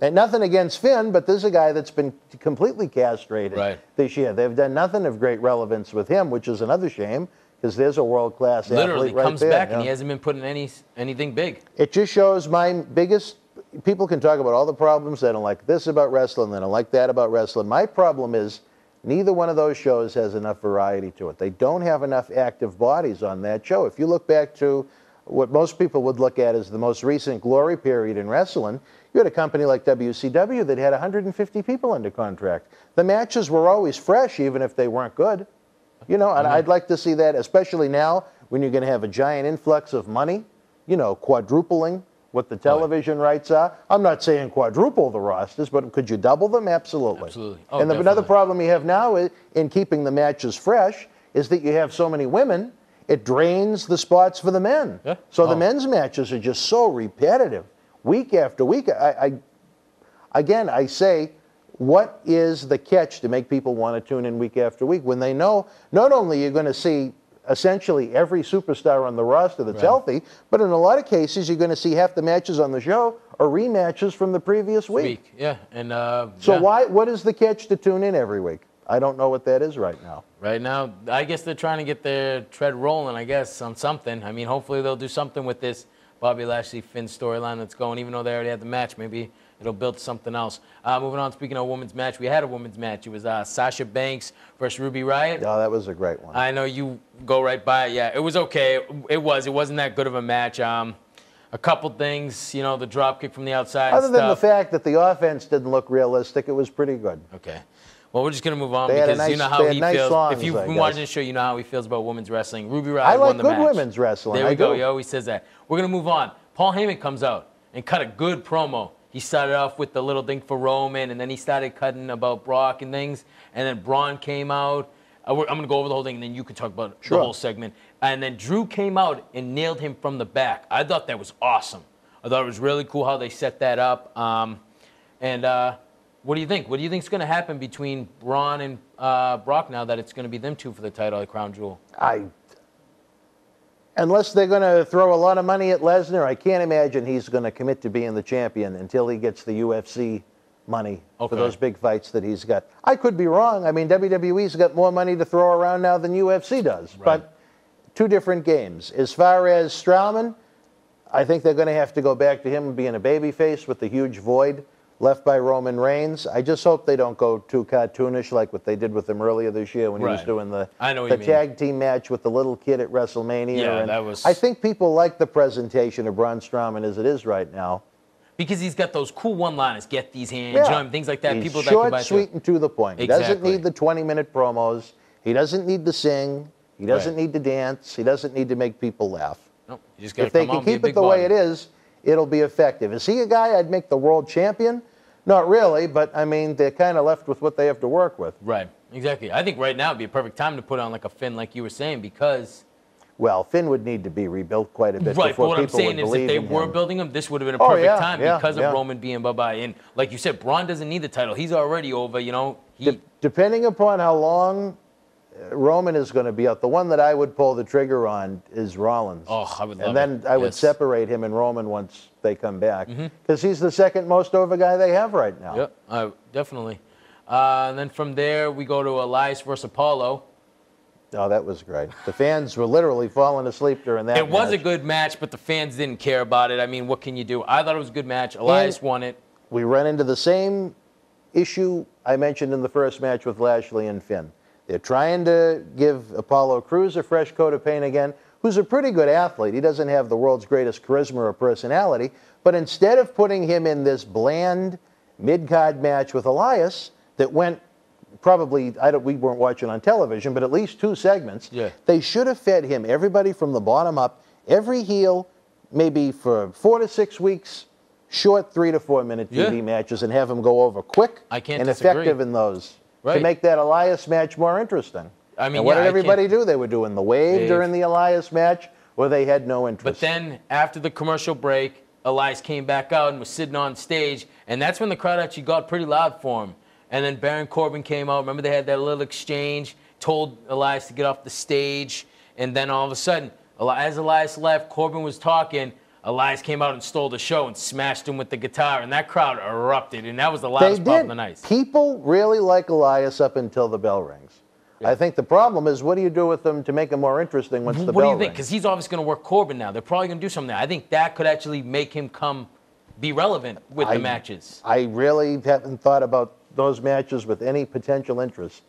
And nothing against Finn, but this is a guy that's been completely castrated this year. They've done nothing of great relevance with him, which is another shame, because there's a world-class athlete right there. Literally comes back, and he hasn't been putting anything big. It just shows my biggest... People can talk about all the problems. They don't like this about wrestling. They don't like that about wrestling. My problem is neither one of those shows has enough variety to it. They don't have enough active bodies on that show. If you look back to what most people would look at as the most recent glory period in wrestling, you had a company like WCW that had 150 people under contract. The matches were always fresh, even if they weren't good. You know, and I'd like to see that, especially now when you're going to have a giant influx of money, you know, quadrupling what the television rights are. I'm not saying quadruple the rosters, but could you double them? Absolutely. Absolutely. And another problem you have now in keeping the matches fresh is that you have so many women, it drains the spots for the men. Yeah. So the men's matches are just so repetitive, week after week. I say, what is the catch to make people want to tune in week after week when they know not only you're going to see essentially every superstar on the roster that's healthy, but in a lot of cases you're going to see half the matches on the show are rematches from the previous week. Yeah, and what is the catch to tune in every week? I don't know what that is right now. Right now, I guess they're trying to get their tread rolling, I guess, on something. I mean, hopefully they'll do something with this Bobby Lashley-Finn storyline that's going, even though they already had the match. Maybe it'll build something else. Moving on, speaking of a women's match, we had a women's match. It was Sasha Banks versus Ruby Riott. Oh, that was a great one. I know you go right by it. Yeah, it was okay. It wasn't that good of a match. A couple things, you know, the drop kick from the outside. Other than the fact that the offense didn't look realistic, it was pretty good. Okay. Well, we're just going to move on because you know how he feels. Songs, if you've been watching the show, you know how he feels about women's wrestling. Ruby Riott I like won the match. good women's wrestling. There we go. He always says that. We're going to move on. Paul Heyman comes out and cut a good promo. He started off with the little thing for Roman, and then he started cutting about Brock and things. And then Braun came out. I'm going to go over the whole thing, and then you can talk about the whole segment. And then Drew came out and nailed him from the back. I thought that was awesome. I thought it was really cool how they set that up. What do you think? What do you think is going to happen between Braun and Brock now that it's going to be them two for the title at Crown Jewel? Unless they're going to throw a lot of money at Lesnar, I can't imagine he's going to commit to being the champion until he gets the UFC money for those big fights that he's got. I could be wrong. I mean, WWE's got more money to throw around now than UFC does. Right. But two different games. As far as Strowman, I think they're going to have to go back to him being a babyface with the huge void left by Roman Reigns. I just hope they don't go too cartoonish like what they did with him earlier this year when he was doing the tag team match with the little kid at WrestleMania. Yeah, that was... I think people like the presentation of Braun Strowman as it is right now. Because he's got those cool one-liners, get these hands, you know, things like that. He's people short, that sweet, and to the point. He doesn't need the 20-minute promos. He doesn't need to sing. He doesn't need to dance. He doesn't need to make people laugh. Nope. You just gotta if they can keep it the way it is, it'll be effective. Is he a guy I'd make the world champion? Not really, but I mean, they're kind of left with what they have to work with. Right, exactly. I think right now would be a perfect time to put on like a Finn, like you were saying, because... Well, Finn would need to be rebuilt quite a bit before people would believe in him. Right, but what I'm saying is if they were building him, this would have been a perfect time because of Roman being bye-bye. And like you said, Braun doesn't need the title. He's already over, you know. Depending upon how long Roman is going to be out. The one that I would pull the trigger on is Rollins. Oh, I would love it. And then I would separate him and Roman once they come back. Because he's the second most over guy they have right now. Yep, definitely. And then from there, we go to Elias versus Apollo. Oh, that was great. The fans were literally falling asleep during that It was a good match, but the fans didn't care about it. I mean, what can you do? I thought it was a good match. Elias won it. We run into the same issue I mentioned in the first match with Lashley and Finn. They're trying to give Apollo Crews a fresh coat of paint again, who's a pretty good athlete. He doesn't have the world's greatest charisma or personality, but instead of putting him in this bland mid-card match with Elias that went probably, we weren't watching on television, but at least 2 segments, they should have fed him everybody from the bottom up, every heel, maybe for 4 to 6 weeks, short 3 to 4 minute TV matches, and have him go over quick and effective in those to make that Elias match more interesting. I mean, and what did everybody do? They were doing the wave during the Elias match, or they had no interest. But then after the commercial break, Elias came back out and was sitting on stage, and that's when the crowd actually got pretty loud for him. And then Baron Corbin came out. Remember, they had that little exchange, told Elias to get off the stage, and then all of a sudden, as Elias left, Corbin was talking. Elias came out and stole the show and smashed him with the guitar, and that crowd erupted, and that was the loudest pop of the night. People really like Elias up until the bell rings. I think the problem is, what do you do with them to make him more interesting once the bell rings? What do you think? Because he's obviously going to work Corbin now. They're probably going to do something there. I think that could actually make him be relevant with the matches. I really haven't thought about those matches with any potential interest.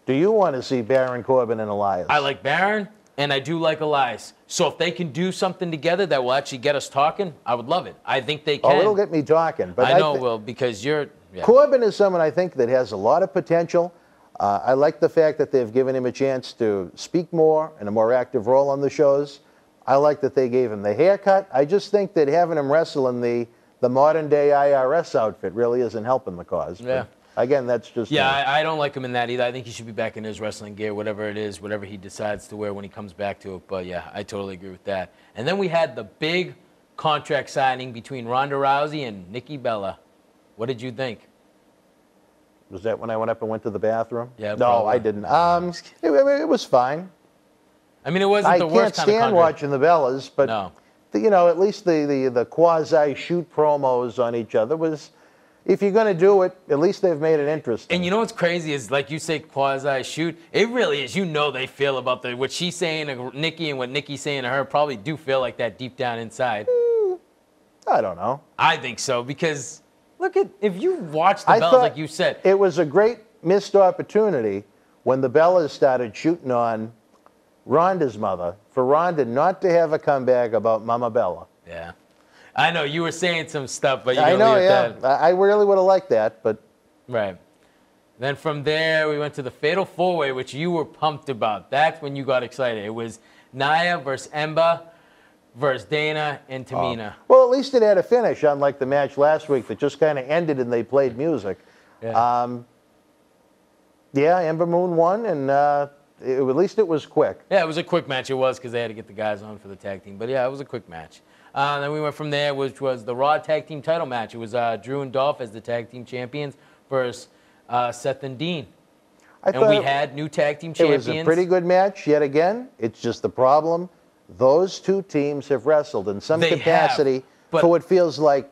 Do you want to see Baron Corbin and Elias? I like Baron, and I do like Elias. So if they can do something together that will actually get us talking, I would love it. I think they can. Oh, it'll get me talking. But I know it will, because you're... Yeah. Corbin is someone I think that has a lot of potential. I like the fact that they've given him a chance to speak more and a more active role on the shows. I like that they gave him the haircut. I just think that having him wrestle in the modern-day IRS outfit really isn't helping the cause. Yeah. But again, that's just... Yeah, I don't like him in that either. I think he should be back in his wrestling gear, whatever it is, whatever he decides to wear when he comes back to it. But, yeah, I totally agree with that. And then we had the big contract signing between Ronda Rousey and Nikki Bella. What did you think? Was that when I went up and went to the bathroom? Yeah, no, probably. I didn't. It was fine. I mean, it wasn't the worst kind of contract. I can't stand watching the Bellas, but you know, at least the quasi shoot promos on each other was. If you're going to do it, at least they've made it interesting. And you know what's crazy is, like you say, quasi shoot. It really is. You know they feel about what she's saying to Nikki and what Nikki's saying to her. Probably do feel like that deep down inside. I don't know. I think so, because look at, if you watch the Bellas, like you said, it was a great missed opportunity when the Bellas started shooting on Ronda's mother for Ronda not to have a comeback about Mama Bella. Yeah. I know you were saying some stuff, but you I know, leave that. I really would have liked that, but right. Then from there we went to the Fatal 4-Way, which you were pumped about. That's when you got excited. It was Nia versus Emba versus Dana and Tamina. Well, at least it had a finish, unlike the match last week that just kind of ended and they played music. Yeah, Ember Moon won, and at least it was quick. Yeah, it was a quick match. It was, because they had to get the guys on for the tag team. But yeah, it was a quick match. Then we went from there, which was the Raw Tag Team title match. It was Drew and Dolph as the tag team champions versus Seth and Dean. And we had new tag team champions. It was a pretty good match yet again. It's just the problem. Those two teams have wrestled in some capacity for what feels like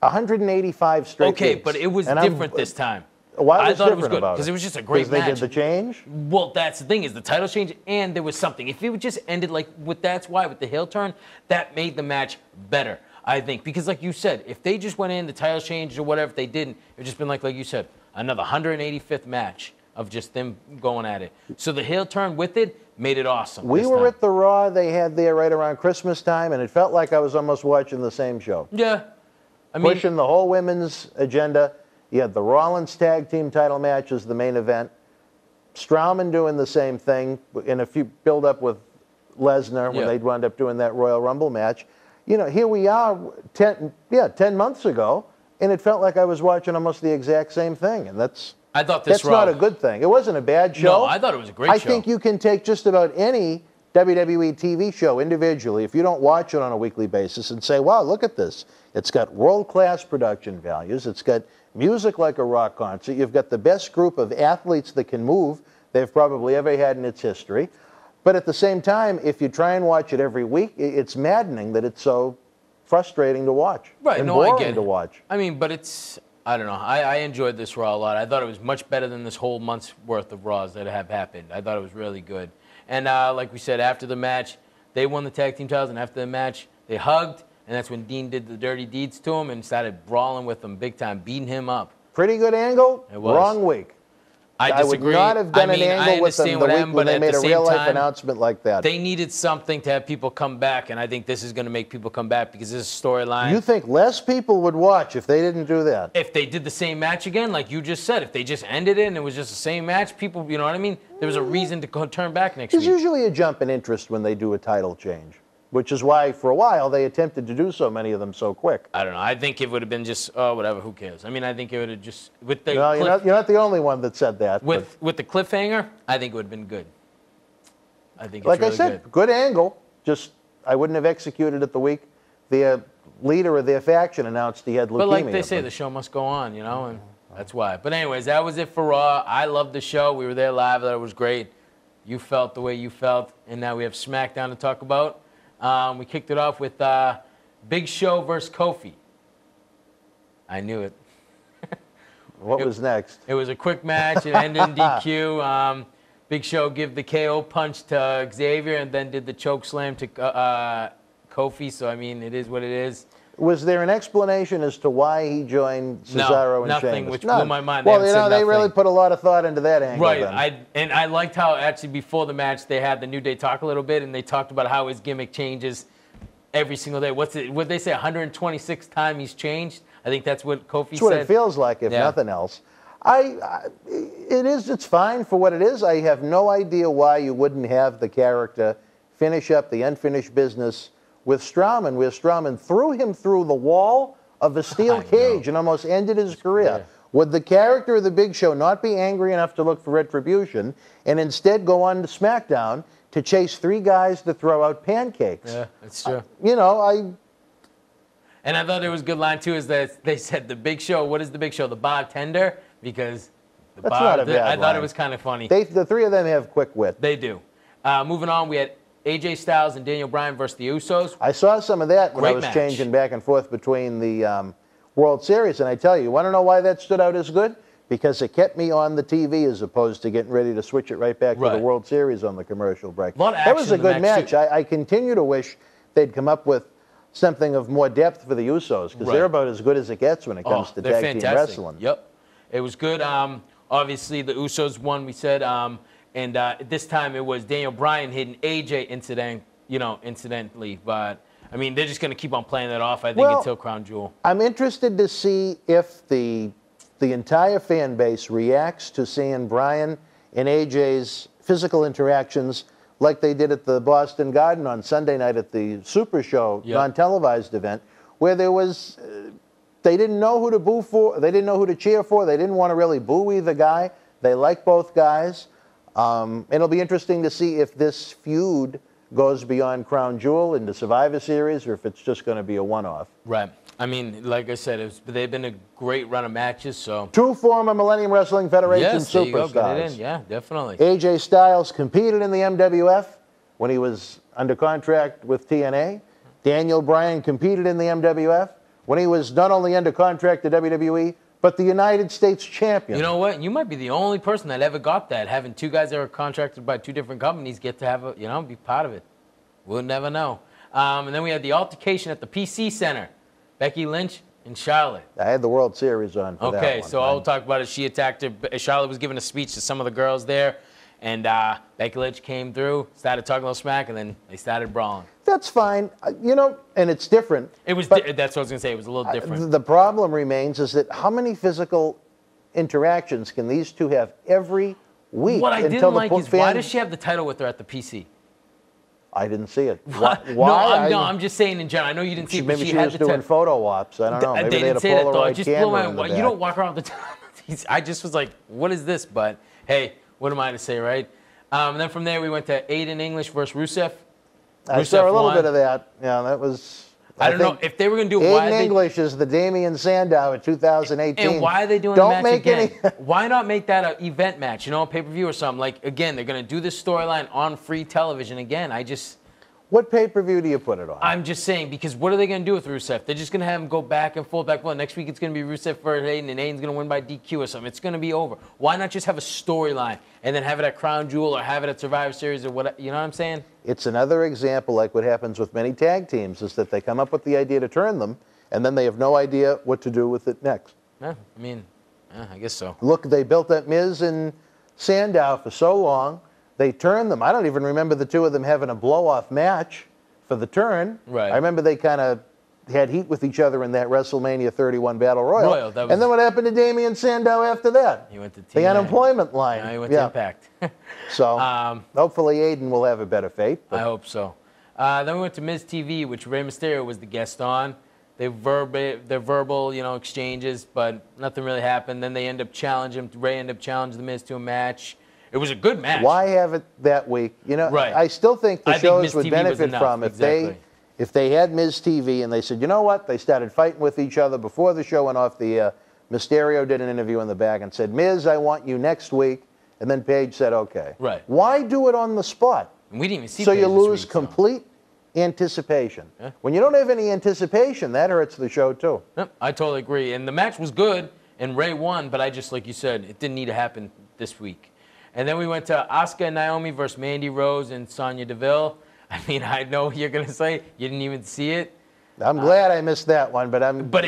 185 straight Okay, weeks. but it was different this time. Why was I thought it was good about because it was just a great match. Because they did the change? Well, that's the thing, is the title change and there was something. If it would just ended like with that's why with the heel turn, that made the match better, I think. Because like you said, if they just went in, the title changed or whatever, if they didn't, it would just been like you said, another 185th match of just them going at it. So the heel turn with it made it awesome. We were at the Raw they had there right around Christmas time, and it felt like I was almost watching the same show. Yeah. I mean, pushing the whole women's agenda. You had the Rollins tag team title match as the main event. Strowman doing the same thing in a few build-up with Lesnar when they'd wound up doing that Royal Rumble match. You know, here we are 10 months ago, and it felt like I was watching almost the exact same thing, and that's not a good thing. It wasn't a bad show. No, I thought it was a great show. I think you can take just about any WWE TV show individually, if you don't watch it on a weekly basis, and say, wow, look at this. It's got world-class production values. It's got music like a rock concert. You've got the best group of athletes that can move they've probably ever had in its history. But at the same time, if you try and watch it every week, it's maddening that it's so frustrating to watch. Right, and no, boring I get it. to watch. I mean, but it's, I don't know. I enjoyed this Raw a lot. I thought it was much better than this whole month's worth of Raws that have happened. I thought it was really good. And like we said, after the match, they won the tag team titles, and after the match, they hugged, and that's when Dean did the dirty deeds to him and started brawling with him big time, beating him up. Pretty good angle, It was. wrong week. I disagree. would not have done an angle with them the week when they made a real-life announcement like that. They needed something to have people come back, and I think this is going to make people come back because this is a storyline. You think less people would watch if they didn't do that? If they did the same match again, like you just said, if they just ended it and it was just the same match, people, you know what I mean? There was a reason to go turn back next week. There's usually a jump in interest when they do a title change, which is why, for a while, they attempted to do so many of them so quick. I don't know. I think it would have been just, oh, whatever, who cares? I mean, I think it would have just, with the No, you're not the only one that said that. with the cliffhanger, I think it would have been good. I think it's like really I said, good angle. Just, I wouldn't have executed it the week the leader of their faction announced he had leukemia. But like they say, the show must go on, you know, and that's why. But anyways, that was it for Raw. I loved the show. We were there live. I thought it was great. You felt the way you felt. And now we have SmackDown to talk about. We kicked it off with Big Show versus Kofi. I knew it. What was next? It was a quick match. It ended in DQ. Big Show gave the KO punch to Xavier and then did the choke slam to Kofi. So, I mean, it is what it is. Was there an explanation as to why he joined Cesaro and nothing, Sheamus? which blew my mind. Well, you know, they really put a lot of thought into that angle. Right. And I liked how, actually, before the match, they had the New Day talk a little bit, and they talked about how his gimmick changes every single day. What'd they say, 126 times he's changed? I think that's what Kofi said. That's what it feels like, if nothing else. It's fine for what it is. I have no idea why you wouldn't have the character finish up the unfinished business with Strowman, where Strowman threw him through the wall of a steel cage and almost ended his career. Would the character of the Big Show not be angry enough to look for retribution and instead go on to SmackDown to chase three guys to throw out pancakes? Yeah, that's true. And I thought it was a good line, too, is that they said the Big Show, what is the Big Show? The bartender? Because that's not a bad I line. thought it was kind of funny. The three of them have quick wit. They do. Moving on, we had AJ Styles and Daniel Bryan versus the Usos. I saw some of that when I was changing back and forth between the World Series, and I tell you want to know why that stood out as good? Because it kept me on the TV as opposed to getting ready to switch it right back to the World Series on the commercial break. That was a good match. I continue to wish they'd come up with something of more depth for the Usos, because they're about as good as it gets when it comes to tag team wrestling. Yep. It was good. Obviously, the Usos won, we said. And this time it was Daniel Bryan hitting AJ incidentally. But, I mean, they're just going to keep on playing that off, I think, until Crown Jewel. I'm interested to see if the entire fan base reacts to seeing Bryan and AJ's physical interactions like they did at the Boston Garden on Sunday night at the Super Show non-televised event, where there was they didn't know who to boo for, they didn't know who to cheer for, they didn't want to really boo either guy. They like both guys. It'll be interesting to see if this feud goes beyond Crown Jewel into Survivor Series or if it's just going to be a one-off. Right. I mean, like I said, they've been a great run of matches. So two former Millennium Wrestling Federation superstars. There you go. Get it in. Yeah, definitely. AJ Styles competed in the MWF when he was under contract with TNA. Daniel Bryan competed in the MWF when he was not only under contract to WWE, but the United States champion. You know what? You might be the only person that ever got that. Having two guys that are contracted by two different companies get to have be part of it. We'll never know. And then we had the altercation at the PC Center. Becky Lynch and Charlotte. I had the World Series on for that Okay, one. so I'll talk about it. She attacked her. Charlotte was giving a speech to some of the girls there, and Becky Lynch came through, started talking a little smack, and then they started brawling. That's fine. And it's different. It was. That's what I was going to say. It was a little different. The problem remains is that how many physical interactions can these two have every week? What I didn't like is why does she have the title with her at the PC? I didn't see it. Why? No, I'm just saying in general. I know you didn't see it, but maybe she she had was the doing photo ops. I don't know. Maybe they had a Polaroid camera in the back. You don't walk around with the title. I just was like, what is this? But, hey, what am I to say, right? And then from there, we went to Aiden English versus Rusev. I saw a little bit of that. Yeah, that was... I don't know if they were going to do it. Aiden English is the Damian Sandow in 2018. And why are they doing Don't the match make again? any. Why not make that an event match, you know, a pay-per-view or something? Like, again, they're going to do this storyline on free television again. What pay-per-view do you put it on? I'm just saying, because what are they going to do with Rusev? They're just going to have him go back and forth, back and forth. Next week it's going to be Rusev versus Aiden, and Aiden's going to win by DQ or something. It's going to be over. Why not just have a storyline and then have it at Crown Jewel or have it at Survivor Series or whatever? You know what I'm saying? It's another example, like what happens with many tag teams, is that they come up with the idea to turn them, and then they have no idea what to do with it next. Yeah, I mean, I guess so. Look, they built that Miz and Sandow for so long. They turned them. I don't even remember the two of them having a blow-off match for the turn. Right. I remember they kind of had heat with each other in that WrestleMania 31 Battle Royal. And then what happened to Damian Sandow after that? He went to TVMA. The unemployment line. No, he went to Impact. So hopefully Aiden will have a better fate. I hope so. Then we went to Miz TV, which Rey Mysterio was the guest on. Their verbal, you know, exchanges, but nothing really happened. Then they end up challenging him. Rey ended up challenging the Miz to a match. It was a good match. Why have it that week? You know, I still think the shows would benefit from if they had Miz TV and they said, you know what? They started fighting with each other before the show went off the air. Mysterio did an interview in the back and said, Miz, I want you next week. And then Paige said, okay. Right. Why do it on the spot? And we didn't even see So Paige you this lose week, complete anticipation. Yeah. When you don't have any anticipation, that hurts the show too. Yep, I totally agree. And the match was good, and Rey won, but I just, like you said, it didn't need to happen this week. And then we went to Asuka and Naomi versus Mandy Rose and Sonya Deville. I mean, I know you're going to say you didn't even see it. I'm glad I missed that one, but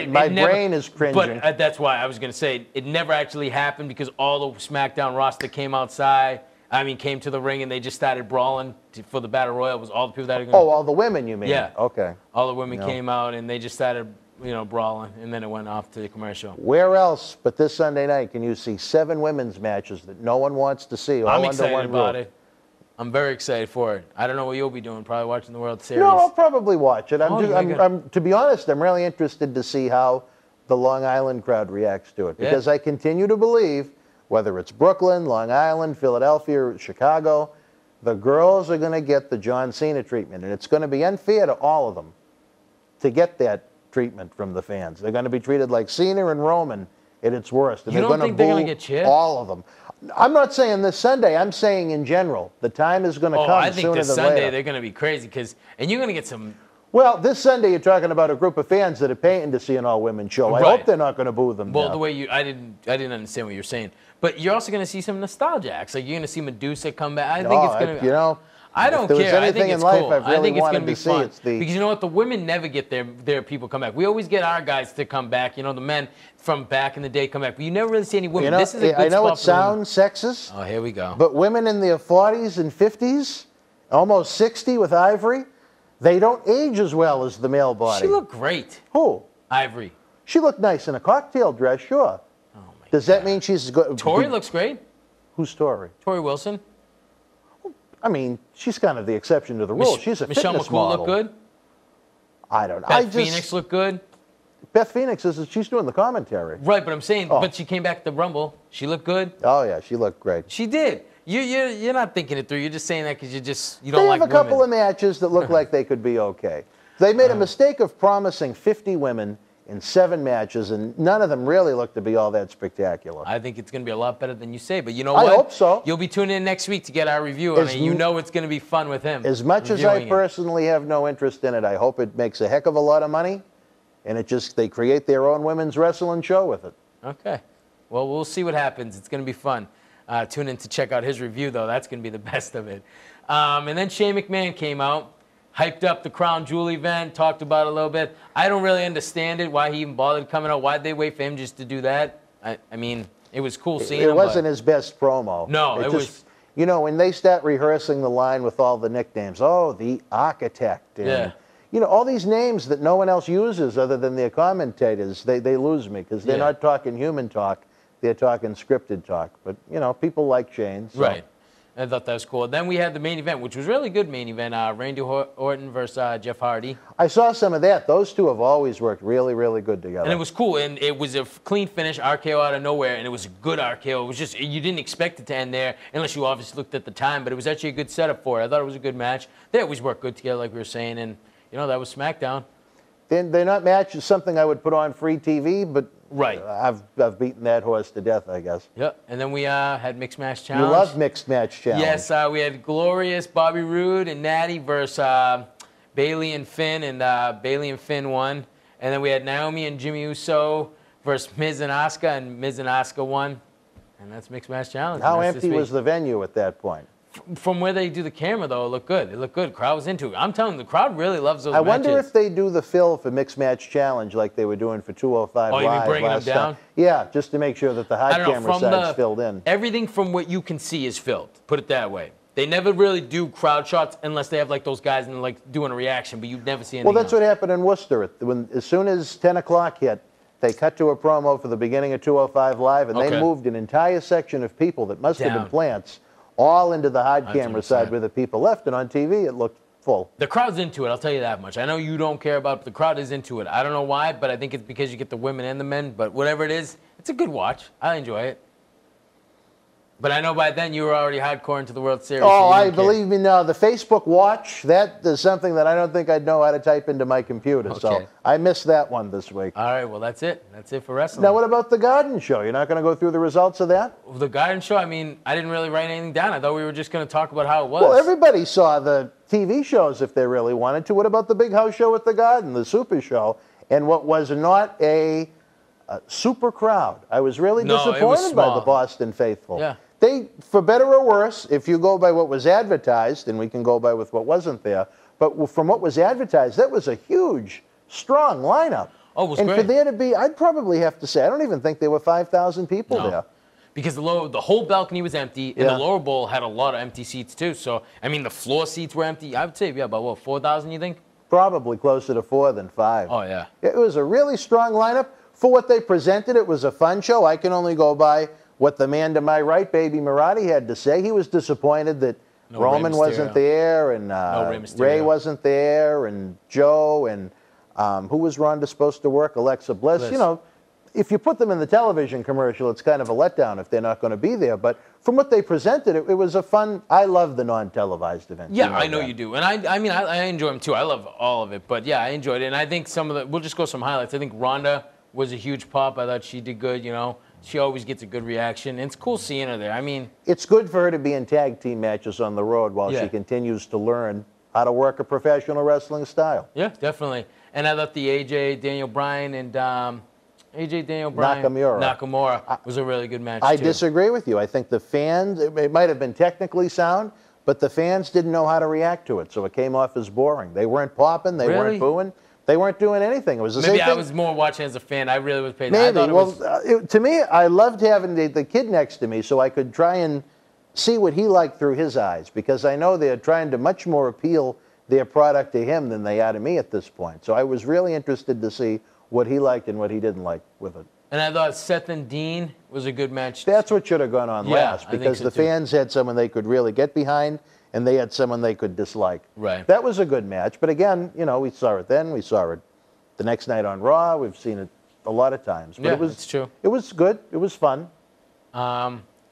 my brain is cringing. But that's why I was going to say it never actually happened because all the SmackDown roster came outside. I mean, came to the ring and they just started brawling for the Battle Royal. It was all the people that are going to... Oh, all the women, you mean? Yeah. Okay. All the women came out and they just started, you know, brawling, and then it went off to the commercial. Where else but this Sunday night can you see 7 women's matches that no one wants to see all I'm under excited one about roof? it. I'm very excited for it. I don't know what you'll be doing, probably watching the World Series. No, I'll probably watch it. To be honest, I'm really interested to see how the Long Island crowd reacts to it because I continue to believe, whether it's Brooklyn, Long Island, Philadelphia, or Chicago, the girls are going to get the John Cena treatment, and it's going to be unfair to all of them to get that treatment from the fans. They're going to be treated like Cena and Roman at its worst, and you don't think they're going to get cheered? All of them. I'm not saying this Sunday. I'm saying in general. The time is going to come I think sooner this than Sunday later. they're going to be crazy and you're going to get some. Well, this Sunday you're talking about a group of fans that are paying to see an all-women show. I hope they're not going to boo them. Well, now. the way I didn't understand what you're saying, but you're also going to see some nostalgia acts. Like you're going to see Medusa come back. I think it's going to. You know, I don't if there was care. I anything think it's in life cool. I've really I think it's wanted going to be see, fun. it's the... Because you know what? The women never get their people come back. We always get our guys to come back. You know, the men from back in the day come back. But you never really see any women. You know, this is a good I know spot it sounds sexist. Oh, here we go. But women in their 40s and 50s, almost 60 with Ivory, they don't age as well as the male body. She looked great. Who? Ivory. She looked nice in a cocktail dress, sure. Oh my Does that mean she's good? Tori looks great. Who's Tori? Tori Wilson. I mean, she's kind of the exception to the rule. She's a Michelle fitness McCool model. look good. I don't know. Beth Phoenix look good. Beth Phoenix she's doing the commentary. Right, but I'm saying, but she came back to the Rumble. She looked good. Oh yeah, she looked great. She did. You're not thinking it through. You're just saying that because you don't they like have a couple of matches that look like they could be okay. They made a mistake of promising 50 women in 7 matches, and none of them really look to be all that spectacular. I think it's going to be a lot better than you say, but you know what? I hope so. You'll be tuning in next week to get our review on it. You know it's going to be fun with him. As much as I personally have no interest in it, I hope it makes a heck of a lot of money, and they create their own women's wrestling show with it. Okay. Well, we'll see what happens. It's going to be fun. Tune in to check out his review, though. That's going to be the best of it. And then Shane McMahon came out, hyped up the Crown Jewel event, talked about it a little bit. I don't really understand it, why he even bothered coming out. Why'd they wait for him just to do that? I mean, it was cool seeing him. It wasn't his best promo. No, it was... You know, when they start rehearsing the line with all the nicknames, the Architect, and, you know, all these names that no one else uses other than their commentators, they lose me because they're not talking human talk. They're talking scripted talk. But, you know, people like Shane. So. Right. I thought that was cool. Then we had the main event, which was really good main event. Randy Orton versus Jeff Hardy. I saw some of that. Those two have always worked really, really good together. And it was cool. And it was a clean finish, RKO out of nowhere, and it was a good RKO. It was just, you didn't expect it to end there, unless you obviously looked at the time, but it was actually a good setup for it. I thought it was a good match. They always work good together, like we were saying, and, you know, that was SmackDown. They're not matches, something I would put on free TV, but right. I've beaten that horse to death, I guess. Yep. And then we had Mixed Match Challenge. You love Mixed Match Challenge. Yes, we had Glorious, Bobby Roode, and Natty versus Bailey and Finn, and Bailey and Finn won. And then we had Naomi and Jimmy Uso versus Miz and Asuka, and Miz and Asuka won. And that's Mixed Match Challenge. How empty was the venue at that point? From where they do the camera, though, it looked good. It looked good. Crowd was into it. I'm telling you, the crowd really loves those matches. I wonder if they do the fill for Mixed Match Challenge like they were doing for 205 Live. Oh, you mean bringing them down? Yeah, just to make sure that the hot camera side's filled in. Everything from what you can see is filled. Put it that way. They never really do crowd shots unless they have like those guys and like doing a reaction, but you'd never see anything. Well, that's what happened in Worcester. As soon as 10 o'clock hit, they cut to a promo for the beginning of 205 Live, and they moved an entire section of people that must have been plants all into the hard camera side where the people left, and on TV it looked full. The crowd's into it, I'll tell you that much. I know you don't care about it, but the crowd is into it. I don't know why, but I think it's because you get the women and the men, but whatever it is, it's a good watch. I enjoy it. But I know by then you were already hardcore into the World Series. Oh, believe me, no. The Facebook watch, that is something that I don't think I'd know how to type into my computer. Okay. So I missed that one this week. All right, well, that's it. That's it for wrestling. Now, what about the Garden Show? You're not going to go through the results of that? The Garden Show, I mean, I didn't really write anything down. I thought we were just going to talk about how it was. Well, everybody saw the TV shows if they really wanted to. What about the big house show at the Garden, the Super Show? And what was not a super crowd. I was really disappointed by the Boston faithful. Yeah. They, for better or worse, if you go by what was advertised, and we can go by with what wasn't there, but from what was advertised, that was a huge, strong lineup. Oh, it was great. great. And for there to be, I'd probably have to say, I don't even think there were 5,000 people there. Because the whole balcony was empty, and the lower bowl had a lot of empty seats too. So, I mean, the floor seats were empty. I would say, yeah, about what, 4,000, you think? Probably closer to 4 than 5. Oh, yeah. It was a really strong lineup. For what they presented, it was a fun show. I can only go by what the man to my right, Baby Marathi, had to say. He was disappointed that Roman wasn't there, and Ray wasn't there, and Joe, and who was Ronda supposed to work? Alexa Bliss. You know, if you put them in the television commercial, it's kind of a letdown if they're not going to be there. But from what they presented, it was a fun. I love the non-televised events. Yeah, I know you do, and I mean, I enjoy them too. I love all of it, but yeah, I enjoyed it, and I think some of the. We'll just go some highlights. I think Ronda was a huge pop. I thought she did good. You know. She always gets a good reaction, and it's cool seeing her there. I mean, it's good for her to be in tag team matches on the road while she continues to learn how to work a professional wrestling style. Yeah, definitely. And I thought the AJ Daniel Bryan and Nakamura was a really good match. I disagree with you. I think the fans, it might have been technically sound, but the fans didn't know how to react to it, so it came off as boring. They weren't popping, they weren't booing. They weren't doing anything. It was the same thing. Maybe I was more watching as a fan. I really was paying attention. Maybe. To me, I loved having the kid next to me so I could try and see what he liked through his eyes, because I know they're trying to much more appeal their product to him than they are to me at this point. So I was really interested to see what he liked and what he didn't like with it. And I thought Seth and Dean was a good match. That's what should have gone on last, because the fans had someone they could really get behind, and they had someone they could dislike. Right. That was a good match. But again, you know, we saw it then. We saw it the next night on Raw. We've seen it a lot of times. But it was, it's true. It was good. It was fun.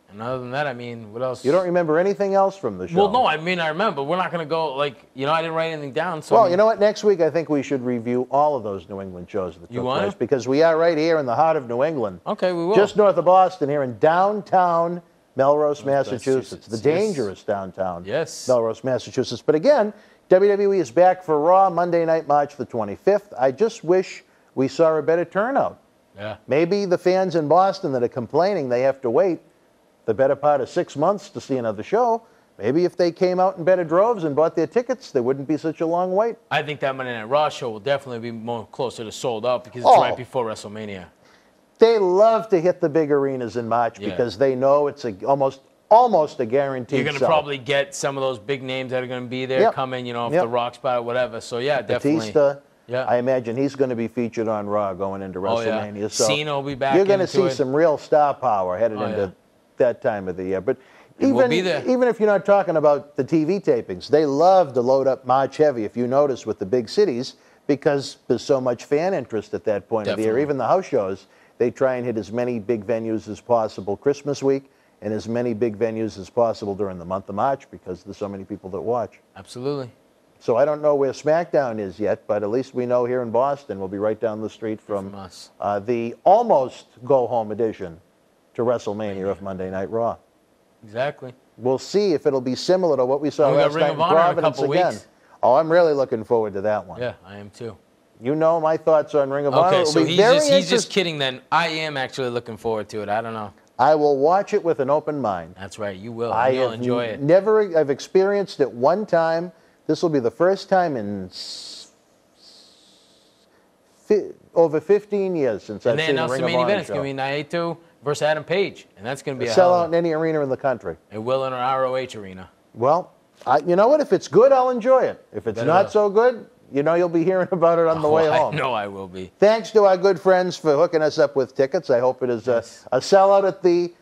And other than that, I mean, what else? You don't remember anything else from the show? Well, no, I mean, I remember. We're not going to go, like, you know, I didn't write anything down. So well, you know what? Next week, I think we should review all of those New England shows that took place, because we are right here in the heart of New England. Okay, we will. Just north of Boston, here in downtown Melrose, Massachusetts. The dangerous downtown Melrose, Massachusetts. But again, WWE is back for Raw Monday night, March the 25th. I just wish we saw a better turnout. Yeah. Maybe the fans in Boston that are complaining they have to wait the better part of 6 months to see another show, maybe if they came out in better droves and bought their tickets, there wouldn't be such a long wait. I think that Monday Night Raw show will definitely be more closer to sold out, because it's right before WrestleMania. They love to hit the big arenas in March because they know it's almost a guaranteed. You're going to probably get some of those big names that are going to be there coming, you know, if The Rock's spot or whatever. So, yeah, definitely. Batista, I imagine he's going to be featured on Raw going into WrestleMania. Yeah. So Cena will be back. You're going to see some real star power headed into that time of the year. But even if you're not talking about the TV tapings, they love to load up March heavy, if you notice, with the big cities, because there's so much fan interest at that point of the year. Even the house shows, they try and hit as many big venues as possible Christmas week, and as many big venues as possible during the month of March, because there's so many people that watch. Absolutely. So I don't know where SmackDown is yet, but at least we know here in Boston we'll be right down the street from us. The almost go-home edition to WrestleMania of Monday Night Raw. Exactly. We'll see if it'll be similar to what we saw We got last Ring night of in Honor in a Providence couple again. weeks. Oh, I'm really looking forward to that one. Yeah, I am too. You know my thoughts on Ring of Honor. Okay, It'll so be very he's just kidding then. I am actually looking forward to it. I don't know. I will watch it with an open mind. That's right, you will. You'll enjoy it. I've experienced it one time. This will be the first time in over 15 years since I've seen a Ring of Honor show. And then the main event, it's going to be Naito versus Adam Page, and that's going to be a sell out in any arena in the country. It will in our ROH arena. Well, you know what? If it's good, I'll enjoy it. If it's not so good, you know you'll be hearing about it on the way home. I know I will be. Thanks to our good friends for hooking us up with tickets. I hope it is a sellout at the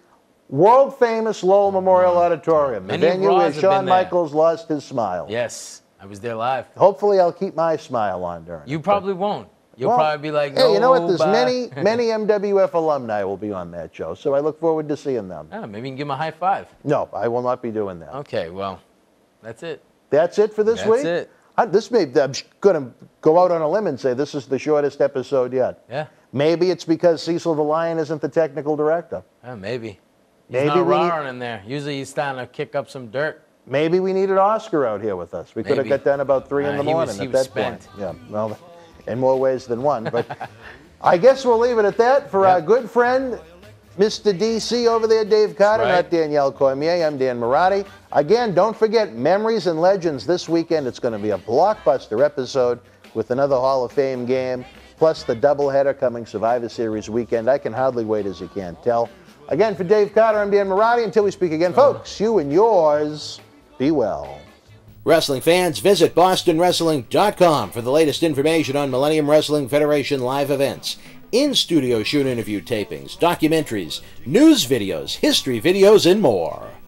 world-famous Lowell Memorial Auditorium, the venue where Shawn Michaels lost his smile. Yes, I was there live. Hopefully I'll keep my smile on during it. You probably won't. You'll probably be like, hey, you know what? There's many MWF alumni will be on that show, so I look forward to seeing them. Oh, maybe you can give them a high five. No, I will not be doing that. Okay, well, that's it. That's it for this week? That's it. I'm going to go out on a limb and say this is the shortest episode yet. Yeah. Maybe it's because Cecil the Lion isn't the technical director. Maybe. He's not roaring in there. Usually he's starting to kick up some dirt. Maybe we needed Oscar out here with us. We could have got done about 3 in the morning at that point. Yeah, well, in more ways than one. But I guess we'll leave it at that for our good friend, Mr. DC over there, Dave Carter, not Danielle Cormier. I'm Dan Marotti. Again, don't forget Memories and Legends this weekend. It's going to be a blockbuster episode with another Hall of Fame game, plus the doubleheader coming Survivor Series weekend. I can hardly wait, as you can't tell. Again, for Dave Carter, I'm Dan Marotti. Until we speak again, folks, you and yours, be well. Wrestling fans, visit BostonWrestling.com for the latest information on Millennium Wrestling Federation live events, in-studio shoot interview tapings, documentaries, news videos, history videos, and more.